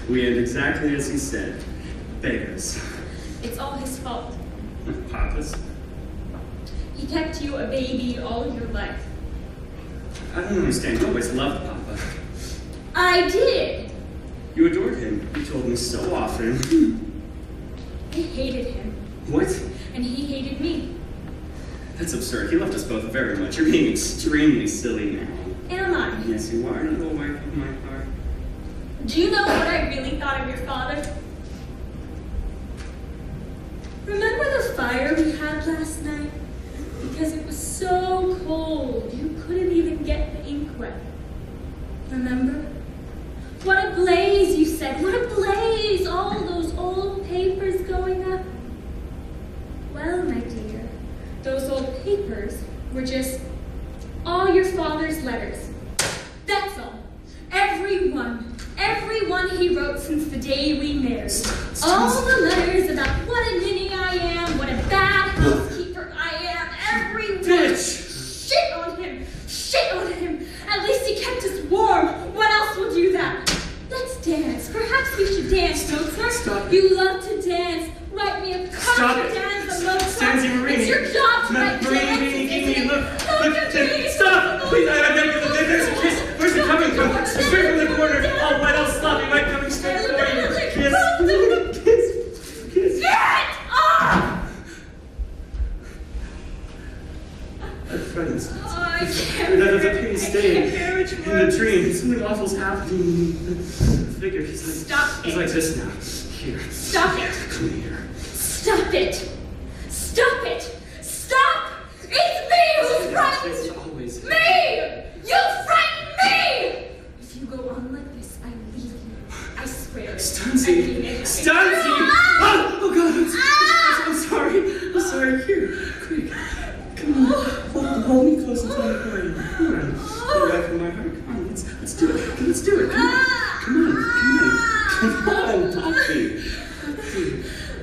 We end exactly as he said. Beggars.
It's all his fault.
Papa's?
He kept you a baby all your life.
I don't understand. You always loved Papa.
I did.
You adored him. You told me so often.
I hated him,
What?
and he hated me.
That's absurd. He loved us both very much. You're being extremely silly now.
Am I?
Yes, you are. Little wife of my heart.
Do you know what I really thought of your father? remember the fire we had last night? Because it was so cold, you couldn't even get the ink wet. Remember? What a blaze, you said. What a blaze! All those old papers going up. Well, my dear, those old papers were just all your father's letters. That's all. Every one he wrote since the day we married. All the letters about what a ninny I am, what a bad housekeeper I am, every one.
Bitch!
Shit on him! Shit on him! At least he kept us warm. What else will do that? Let's dance. Perhaps we should dance, Mozart.
Stop.
You love to dance. Write me a
Stop
comic
it.
dance of Mozart.
Stanzi Marini.
It's your job to write
Marini,
dances, isn't it?
look, stop! Please, I beg you, there's a kiss. Where's it coming from? Straight from the corner. Oh, what else? Stop, it might coming straight for you. Kiss.
Get off!
Our friends.
Oh, I can't
There's a
bear it.
pain
I
staying
can't bear it
in
anymore.
the dream. Something awful's happening. The figure, he's like,
Stop
he's
it.
like this now. Here.
Stop it.
Come here.
Stop it! Stop it! Stop! It's me who's frightened!
It's always.
Me! You frighten me! If you go on like this, I leave you. I swear it.
Stanzi!
I mean it.
Stanzi!
Ah!
Oh God, I'm sorry. I'm sorry. Here, quick. Come on. Hold me close and tell me who I am. Come on. Go back in my heart. Come on, let's do it. Let's do it. Come on, puppy.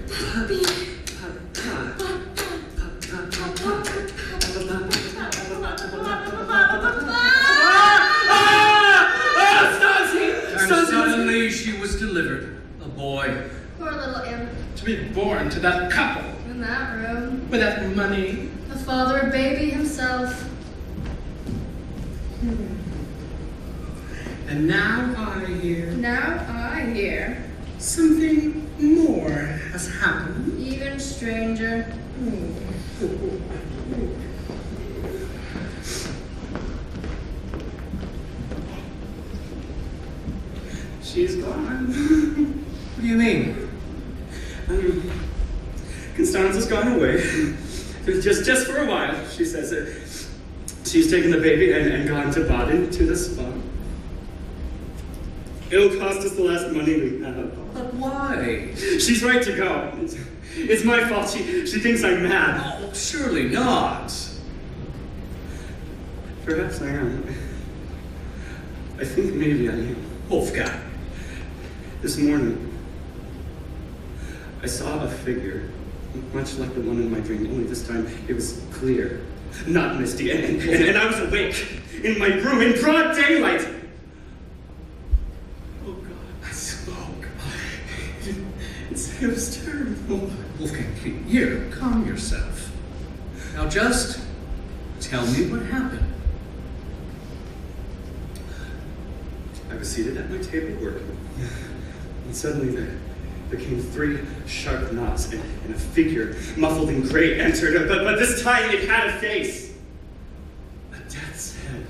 Puppy.
And suddenly she was delivered, a boy,
Poor little imp.
to be born to that couple
In that room.
with that money.
The father of baby himself.
And now I hear
Now I hear.
something more has happened.
Even stranger.
She's gone.
What do you mean?
Constanza's gone away. Just for a while, she says it. She's taken the baby and gone to Baden to the spa. It'll cost us the last money we have.
But why?
She's right to go. It's my fault. She thinks I'm mad.
Oh, surely not.
Perhaps I am. I think maybe I am.
Wolfgang.
This morning, I saw a figure, much like the one in my dream, only this time it was clear, not misty, and I was awake, in my room, in broad daylight. Oh God, I spoke. It was terrible.
Wolfgang, please, here, calm yourself. Now just tell me what happened.
I was seated at my table working, and suddenly there came 3 sharp knocks, and a figure, muffled in gray, entered, but this time it had a face. A death's head.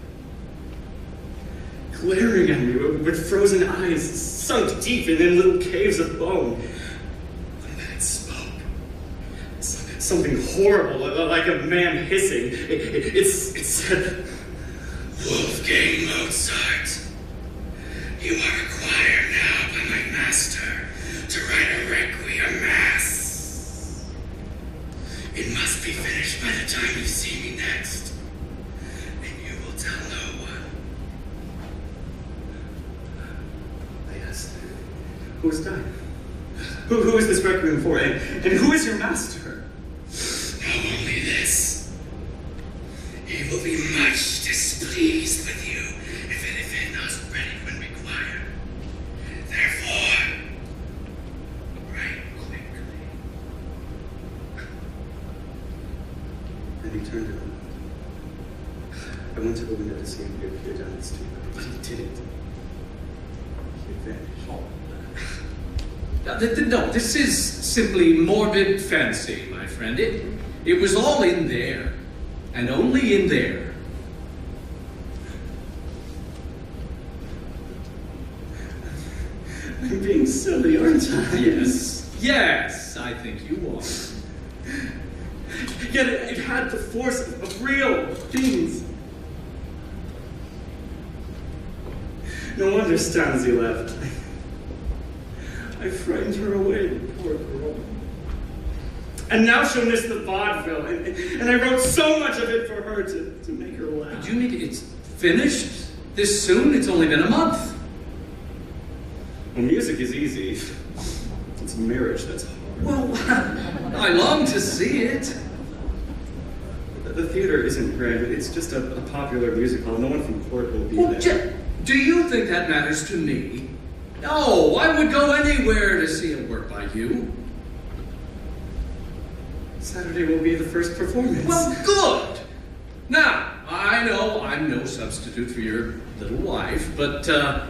Glaring at me with frozen eyes, sunk deep in little caves of bone. And then it spoke. Something horrible, like a man hissing. It said, Wolfgang Mozart. You are required now by my master to write a requiem mass. It must be finished by the time you see me next, and you will tell no one. I asked, who is dying? Who is this requiem for, and who is your master? Know only this. He will be much displeased with you if it is not ready when required. Therefore, write quickly. And he turned around. I went to the window to see him appear down the street, but he didn't. He vanished.
No, this is simply morbid fancy, my friend. It was all in there, and only in there.
I'm being silly, aren't I?
Yes, I think you are.
yet it had the force of real things. No wonder Stanzi left. I frightened her away, poor girl. And now she'll miss the vaudeville, and I wrote so much of it for her to make her laugh.
You mean it's finished this soon? It's only been a month.
Well, music is easy. It's marriage that's hard.
Well, I long to see it.
The theater isn't grand. It's just a popular music hall. No one from court will be there.
Do you think that matters to me? No, I would go anywhere to see it work by you.
Saturday will be the first performance.
Well, good. Now, I know I'm no substitute for your little wife, but I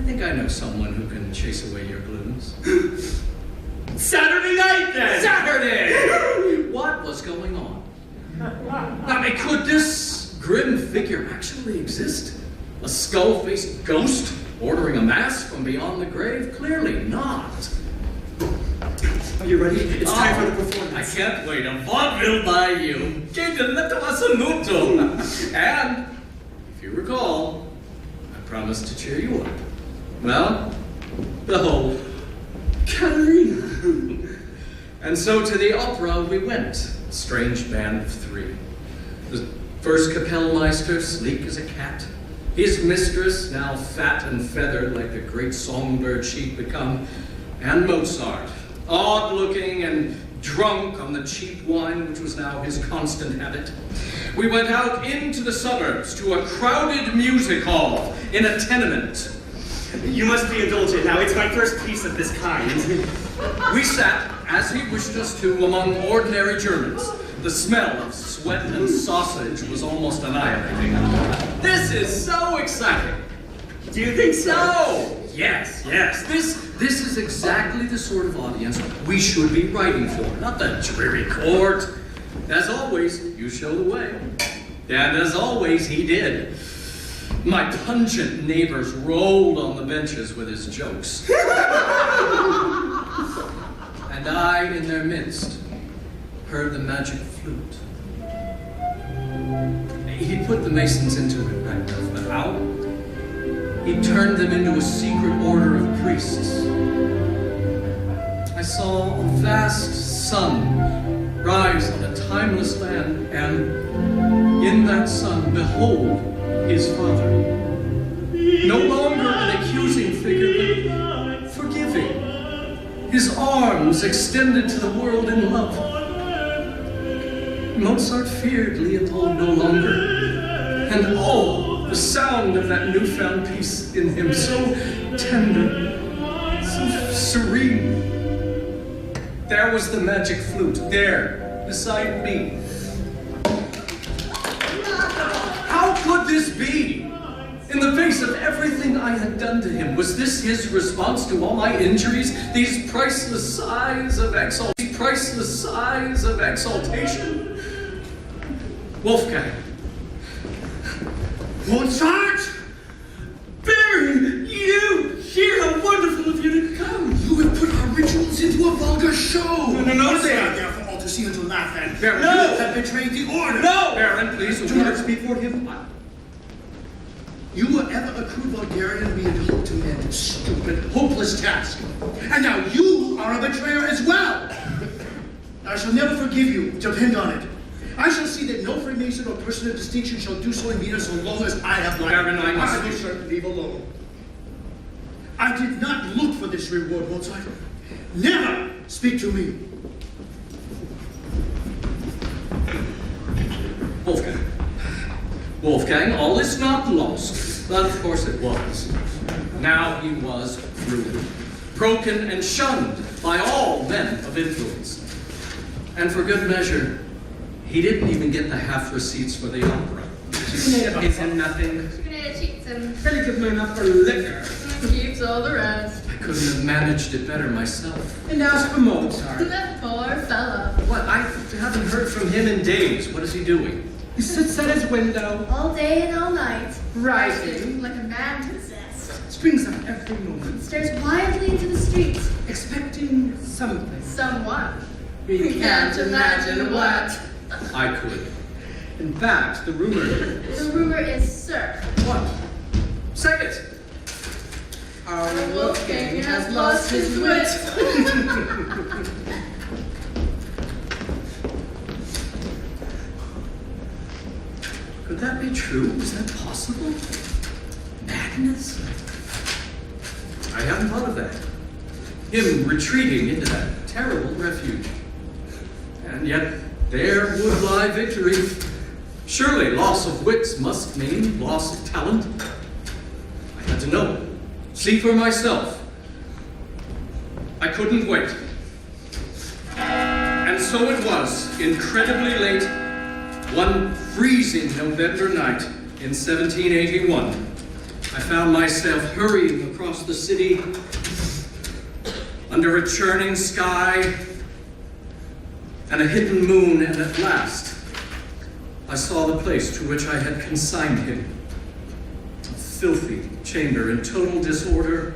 think I know someone who can chase away your glooms.
Saturday night, then!
Saturday! What was going on? I mean, could this grim figure actually exist? A skull-faced ghost ordering a mass from beyond the grave? Clearly not.
Are you ready? It's time for the performance.
I can't wait. A vaudeville by you. Que diletto assoluto. And, if you recall, I promised to cheer you up. Well, behold,
Katerina.
And so to the opera we went, a strange band of three. The first Kapellmeister, sleek as a cat. His mistress, now fat and feathered like the great songbird she'd become. And Mozart, odd-looking and drunk on the cheap wine which was now his constant habit. We went out into the suburbs to a crowded music hall in a tenement.
You must be indulgent now. It's my first piece of this kind.
We sat, as he wished us to, among ordinary Germans. The smell of sweat and sausage was almost annihilating. This is so exciting.
Do you think so?
No! Yes. This is exactly the sort of audience we should be writing for, not the dreary court. As always, you show the way. And as always, he did. My pungent neighbors rolled on the benches with his jokes. And I, in their midst, heard the magic flute. He put the Masons into it, but how? He turned them into a secret order of priests. I saw a vast sun rise on a timeless land, and in that sun, behold, his father. No longer an accusing figure, but forgiving. His arms extended to the world in love. Mozart feared Leopold no longer. And oh, the sound of that newfound peace in him, so tender, so serene. There was the magic flute, there, beside me. How could this be? In the face of everything I had done to him, was this his response to all my injuries? These priceless sighs of exaltation? Wolfgang.
Mozart!
Baron, you here! How wonderful of you to come!
You have put our rituals into a vulgar show!
No,
They are there for all to see and to laugh at.
Baron,
You
no!
have betrayed the order!
No! Baron, please,
Do not speak for him. You were ever a crude vulgarian being hoped to end a stupid, hopeless task. And now you are a betrayer as well! I shall never forgive you, depend on it. I shall see that no Freemason or person of distinction shall do so in Vienna so long as I have life.
Baron, I must-
will certainly leave alone. I did not look for this reward, Mozart. Never speak to me.
Wolfgang, all is not lost. But of course it was. Now he was ruined, broken and shunned by all men of influence. And for good measure, he didn't even get the half receipts for the opera.
Chicken pays him nothing.
Chicken cheats him.
Barely give him enough for liquor.
Keeps all the rest.
I couldn't have managed it better myself.
And as for Mozart,
That poor fella.
What? I haven't heard from him in days. What is he doing?
he sits at his window,
All day and all night.
writing,
Like a man possessed.
springs up every moment,
Stares wildly into the streets.
expecting something.
Someone.
We can't imagine what.
I could. In fact, the rumor
The rumor is, sir,
What? Say it!
Our wolf king has lost his wits.
Could that be true? Is that possible? Madness? I hadn't thought of that. Him retreating into that terrible refuge. And yet, there would lie victory. Surely loss of wits must mean loss of talent. I had to know. See for myself. I couldn't wait. And so it was, incredibly late, one freezing November night in 1781. I found myself hurrying across the city under a churning sky and a hidden moon, and at last I saw the place to which I had consigned him. A filthy chamber in total disorder,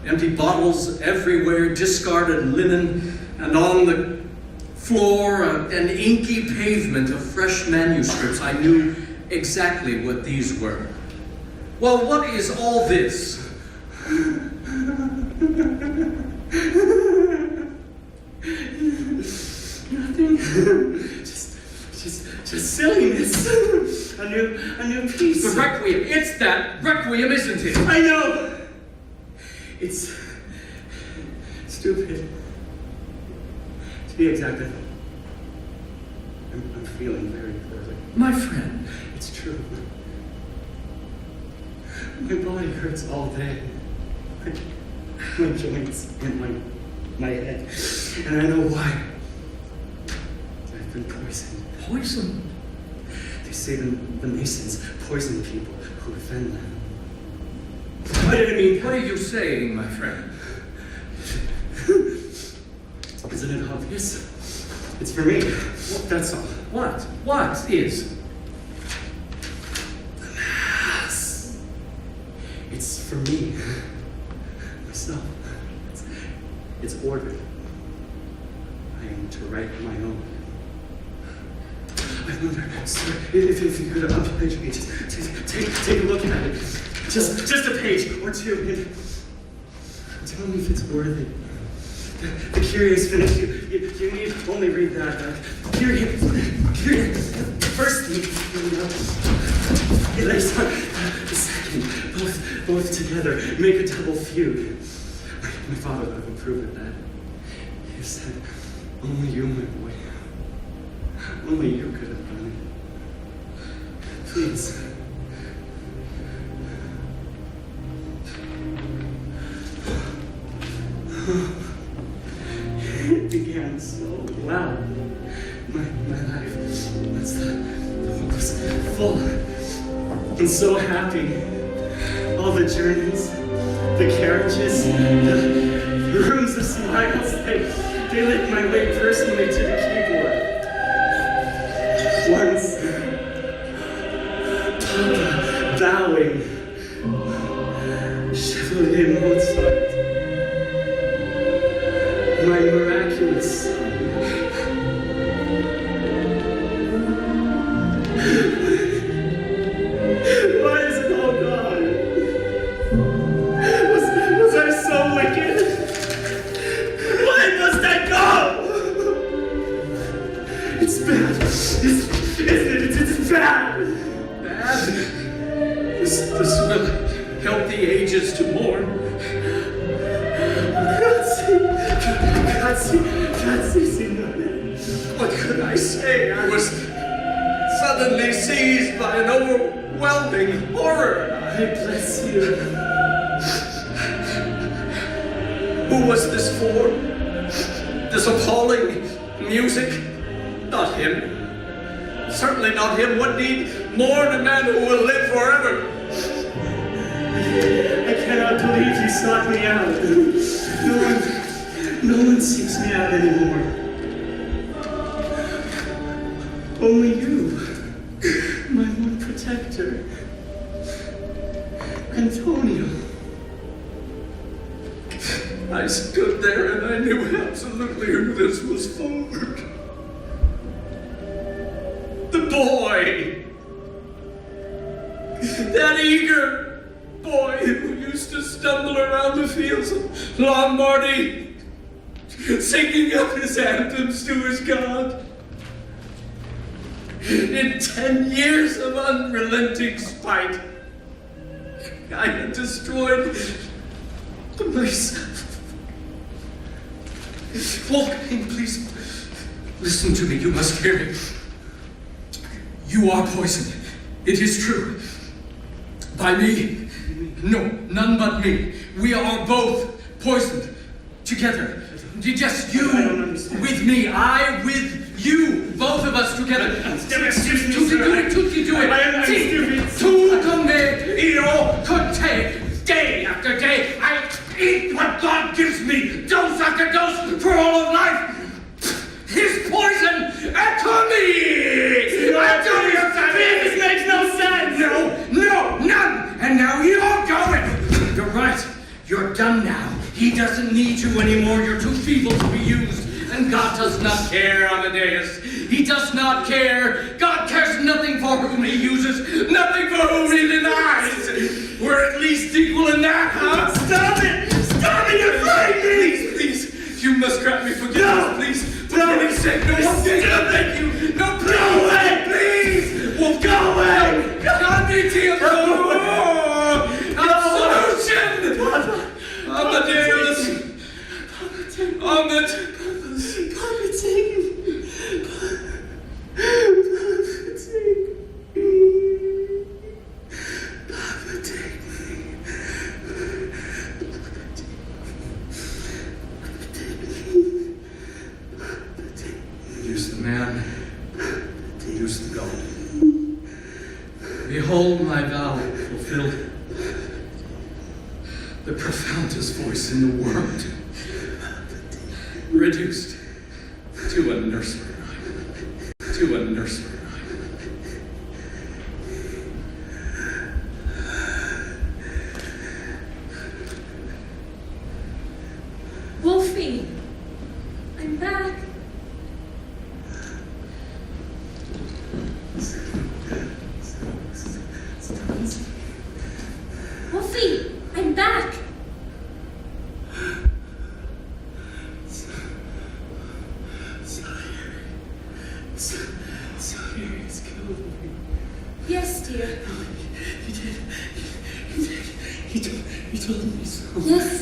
empty bottles everywhere, discarded linen, and on the floor an inky pavement of fresh manuscripts. I knew exactly what these were. Well, what is all this?
Nothing. Just silliness. A new piece.
The Requiem. It's that Requiem, isn't it?
I know. It's stupid. To be exact, I'm feeling very poorly.
My friend.
It's true. My body hurts all day. My joints and my head. And I know why. I've been poisoned.
Poison?
They say the Masons poison people who offend them. What did I mean?
What are you saying, my friend?
Isn't it obvious? It's for me. That's all.
What? What is?
The Mass. It's for me. Myself. It's ordered. I am to write my own. I wonder, sir, if you could unpage me, just take a look at it. Just a page or two. And tell me if it's worthy. The curious finish, you need only read that. Curious. The first thing, it lays on the second, both together, make a double fugue. My father would have approved of that. He said, only you, my boy. Only you could have done it. Please. It began so well. My life was full and so happy. All the journeys, the carriages, the rooms of smiles, they lit my way personally to the keyboard. Once, Papa bowing, Chevalier Mozart, my miraculous son. Why is it all gone? Was I so wicked? Why must I go? It's bad. It's bad.
Bad? This will help the ages to mourn.
Grazie, signore.
What could I say? I was suddenly seized by an overwhelming horror.
I bless you.
Who was this for? This appalling music? Not him. Certainly not him. What need mourn a man who will live forever?
I cannot believe you sought me out. No one seeks me out anymore. Only you, my one protector. Antonio.
I stood there and I knew absolutely who this was for. The boy! That eager boy who used to stumble around the fields of Lombardy, singing up his anthems to his God. In 10 years of unrelenting spite, I had destroyed myself. Wolfgang, please listen to me. You must hear me. You are poisoned. It is true. By me. No, none but me. We are both poisoned. Together. Just you with me. I with you. Both of us together.
Excuse me, sir.
Tutti, do it.
I am stupid.
Tu con me, io con te. Day after day, I eat what God gives me. Dose after dose for all of life. His poison to me!
This makes no sense!
No, none! And now you're going! You're right. You're done now. He doesn't need you anymore. You're too feeble to be used. And God does not care, Amadeus. He does not care. God cares nothing for whom he uses, nothing for whom he denies. We're at least equal in that, huh? Stop it! Stop it! You're frightening me! Please, you must grant me forgiveness, please. For heaven's sake, no one thank you. No, please. Go away, please. Well, go away. God needs you. Absolution. Amadeus. Amadeus.
Papa, take me. Papa, take me. Papa, take me.
Use the man, use the God. Behold my vow fulfilled. The profoundest voice in the world, reduced to a nursery rhyme. To a nursery rhyme.
Wolfie, I'm back. Wolfie, I'm back.
Salieri has killed me.
Yes, dear.
He told me so.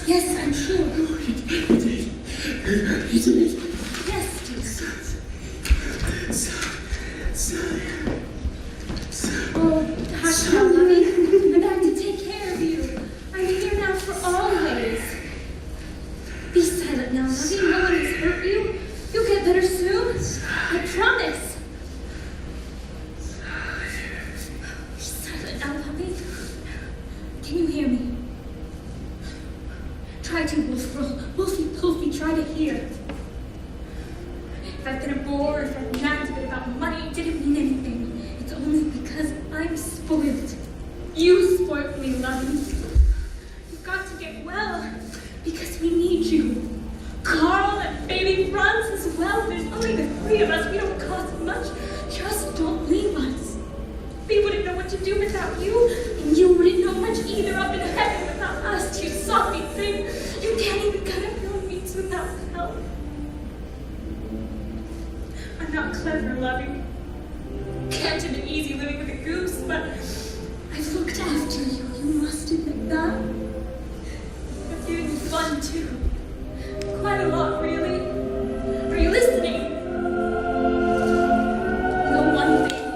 Yes, I'm sure.
He did.
Yes, dear.
Salieri.
Oh, hush now, lovey. I'm back to take care of you. I'm here now for always. Be silent now, lovey. No one has hurt you. You'll get better soon. I promise. Be silent now, lovey. Can you hear me? Try to, Wolfie, try to hear. If I've been a bore, if I've nagged a bit about money, it didn't mean anything. It's only because I'm spoiled. You spoiled me, lovey. You've got to get well, because we need you. Carl and baby Franz as well. There's only the three of us. We don't cost much. Just don't leave us. We wouldn't know what to do without you, and you wouldn't know much either up in heaven without us. You soppy thing. You can't even cut up your meats without help. I'm not clever, lovey. Can't have been easy living with a goose, but I've looked after you. You must admit that. I've given you fun too. Quite a lot, really. Are you listening? The one thing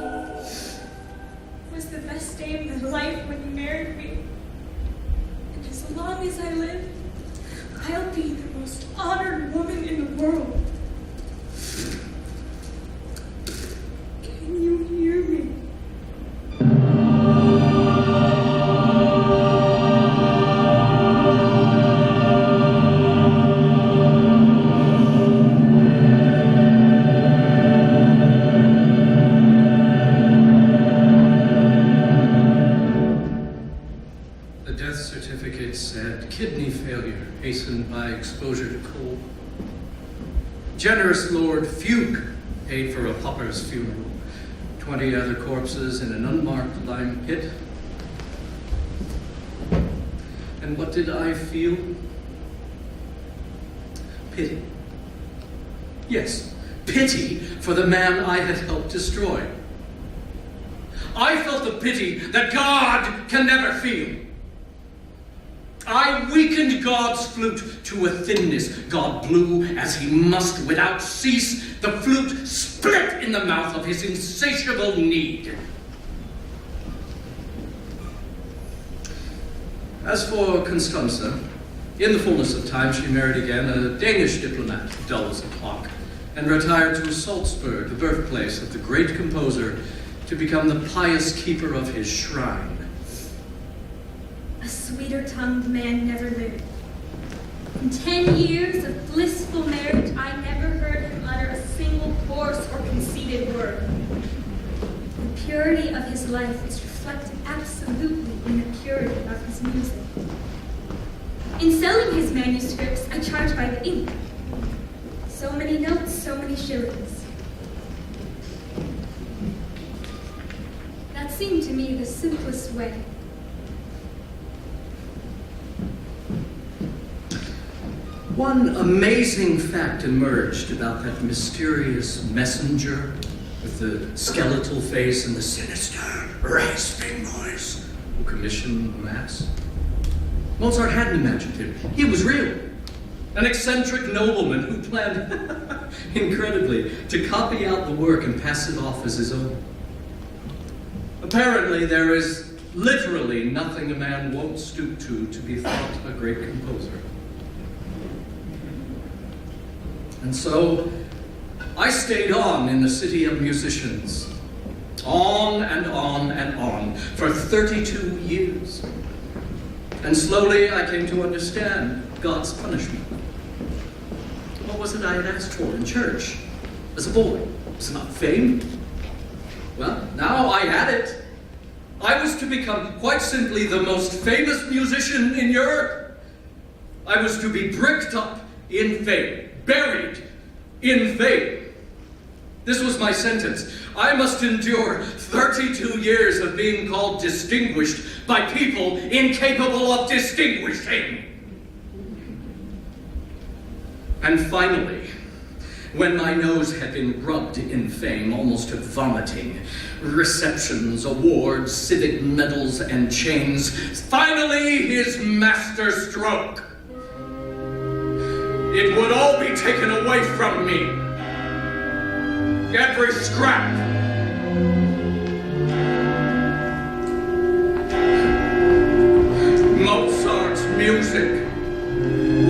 was the best day of my life when you married me. And as long as I live, I'll be the most honored woman in the world. Can you hear me?
The death certificate said kidney failure hastened by exposure to coal. Generous Lord Fugue paid for a pauper's funeral. 20 other corpses in an unmarked lime pit. And what did I feel? Pity. Yes, pity for the man I had helped destroy. I felt the pity that God can never feel. I weakened God's flute to a thinness. God blew as he must without cease. The flute split in the mouth of his insatiable need. As for Constanza, in the fullness of time she married again a Danish diplomat, dull as a clock, and retired to Salzburg, the birthplace of the great composer, to become the pious keeper of his shrine.
A sweeter-tongued man never lived. In 10 years of blissful marriage, I never heard him utter a single coarse or conceited word. The purity of his life is reflected absolutely in the purity of his music. In selling his manuscripts, I charge by the ink. So many notes, so many shillings. That seemed to me the simplest way.
One amazing fact emerged about that mysterious messenger with the skeletal face and the sinister, rasping voice who commissioned the Mass. Mozart hadn't imagined him. He was real. An eccentric nobleman who planned, incredibly, to copy out the work and pass it off as his own. Apparently, there is literally nothing a man won't stoop to be thought a great composer. And so, I stayed on in the city of musicians, on and on and on, for 32 years. And slowly I came to understand God's punishment. What was it I had asked for in church as a boy? Was it not fame? Well, now I had it. I was to become quite simply the most famous musician in Europe. I was to be bricked up in fame, buried in fame. This was my sentence. I must endure 32 years of being called distinguished by people incapable of distinguishing. And finally, when my nose had been rubbed in fame, almost to vomiting, receptions, awards, civic medals, and chains, finally his master stroke. It would all be taken away from me. Every scrap. Mozart's music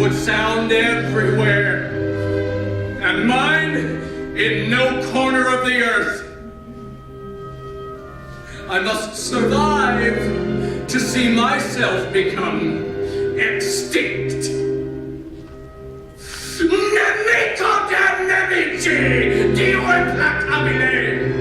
would sound everywhere, and mine in no corner of the earth. I must survive to see myself become extinct. Nemico de nemici, Dio implacabile!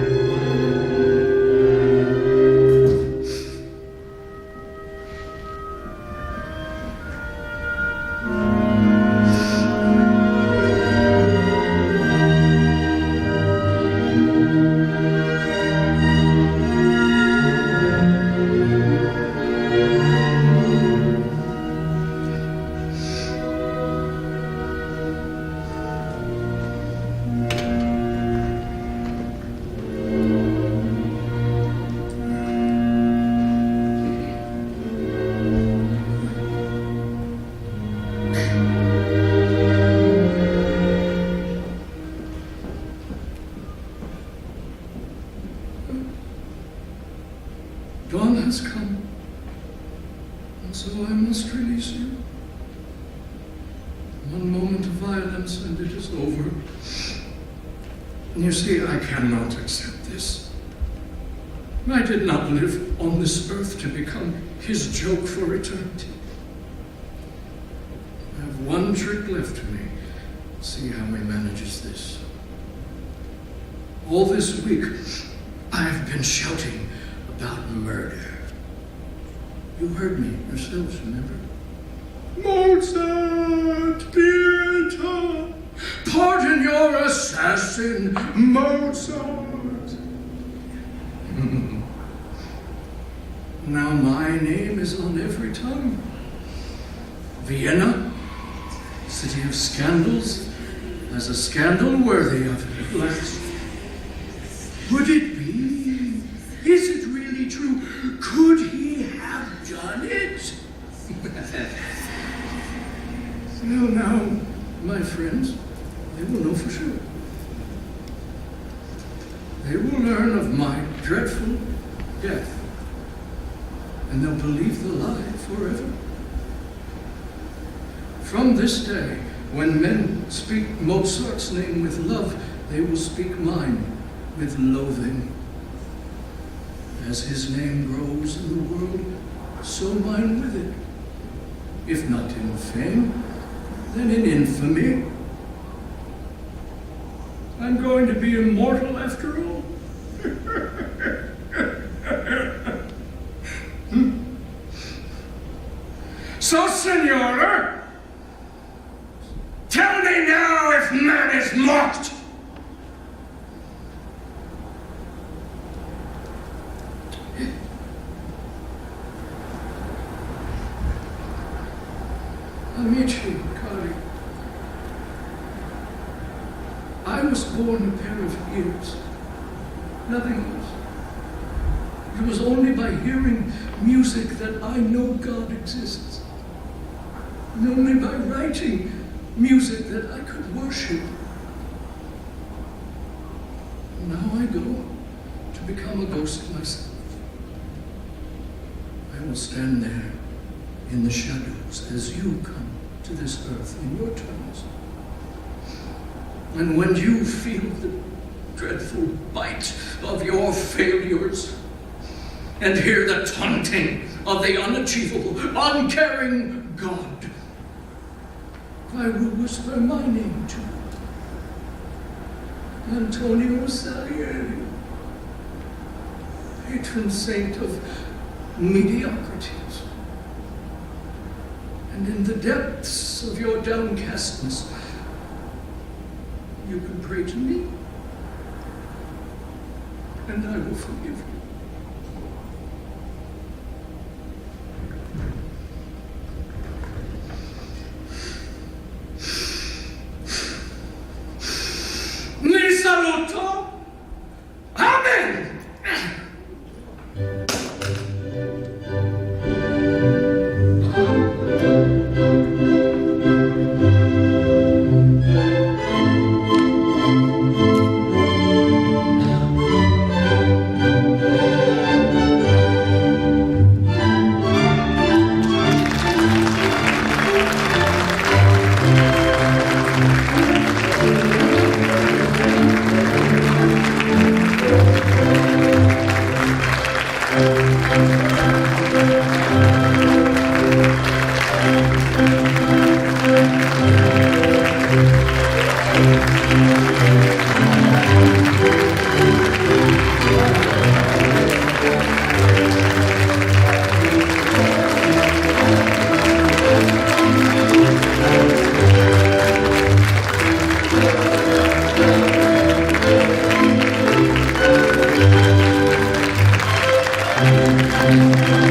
Dawn has come, and so I must release you. One moment of violence and it is over. And you see, I cannot accept this. I did not live on this earth to become his joke for eternity. I have one trick left to me. See how he manages this. All this week, I have been shouting about murder. You heard me yourselves, remember? Mozart, Pietà, pardon your assassin, Mozart. Now my name is on every tongue. Vienna, city of scandals, has a scandal worthy of it at last. Would it be? Is it really true? Could he have done it? Now, my friends, they will know for sure. They will learn of my dreadful death, and they'll believe the lie forever. From this day, when men speak Mozart's name with love, they will speak mine with loathing. As his name grows in the world, so mine with it. If not in fame, then in infamy. I'm going to be immortal after all. So, Signora, tell me now if man is mocked. Amici, cari, I was born a pair of ears, nothing else. It was only by hearing music that I know God exists, and only by writing music that I could worship. Now I go to become a ghost myself. I will stand there in the shadows as you come to this earth in your turns. And when you feel the dreadful bite of your failures and hear the taunting of the unachievable, uncaring God, I will whisper my name to you. Antonio Salieri, patron saint of mediocrities. And in the depths of your downcastness, you can pray to me, and I will forgive you. Mi saluto. Amen.
Thank you.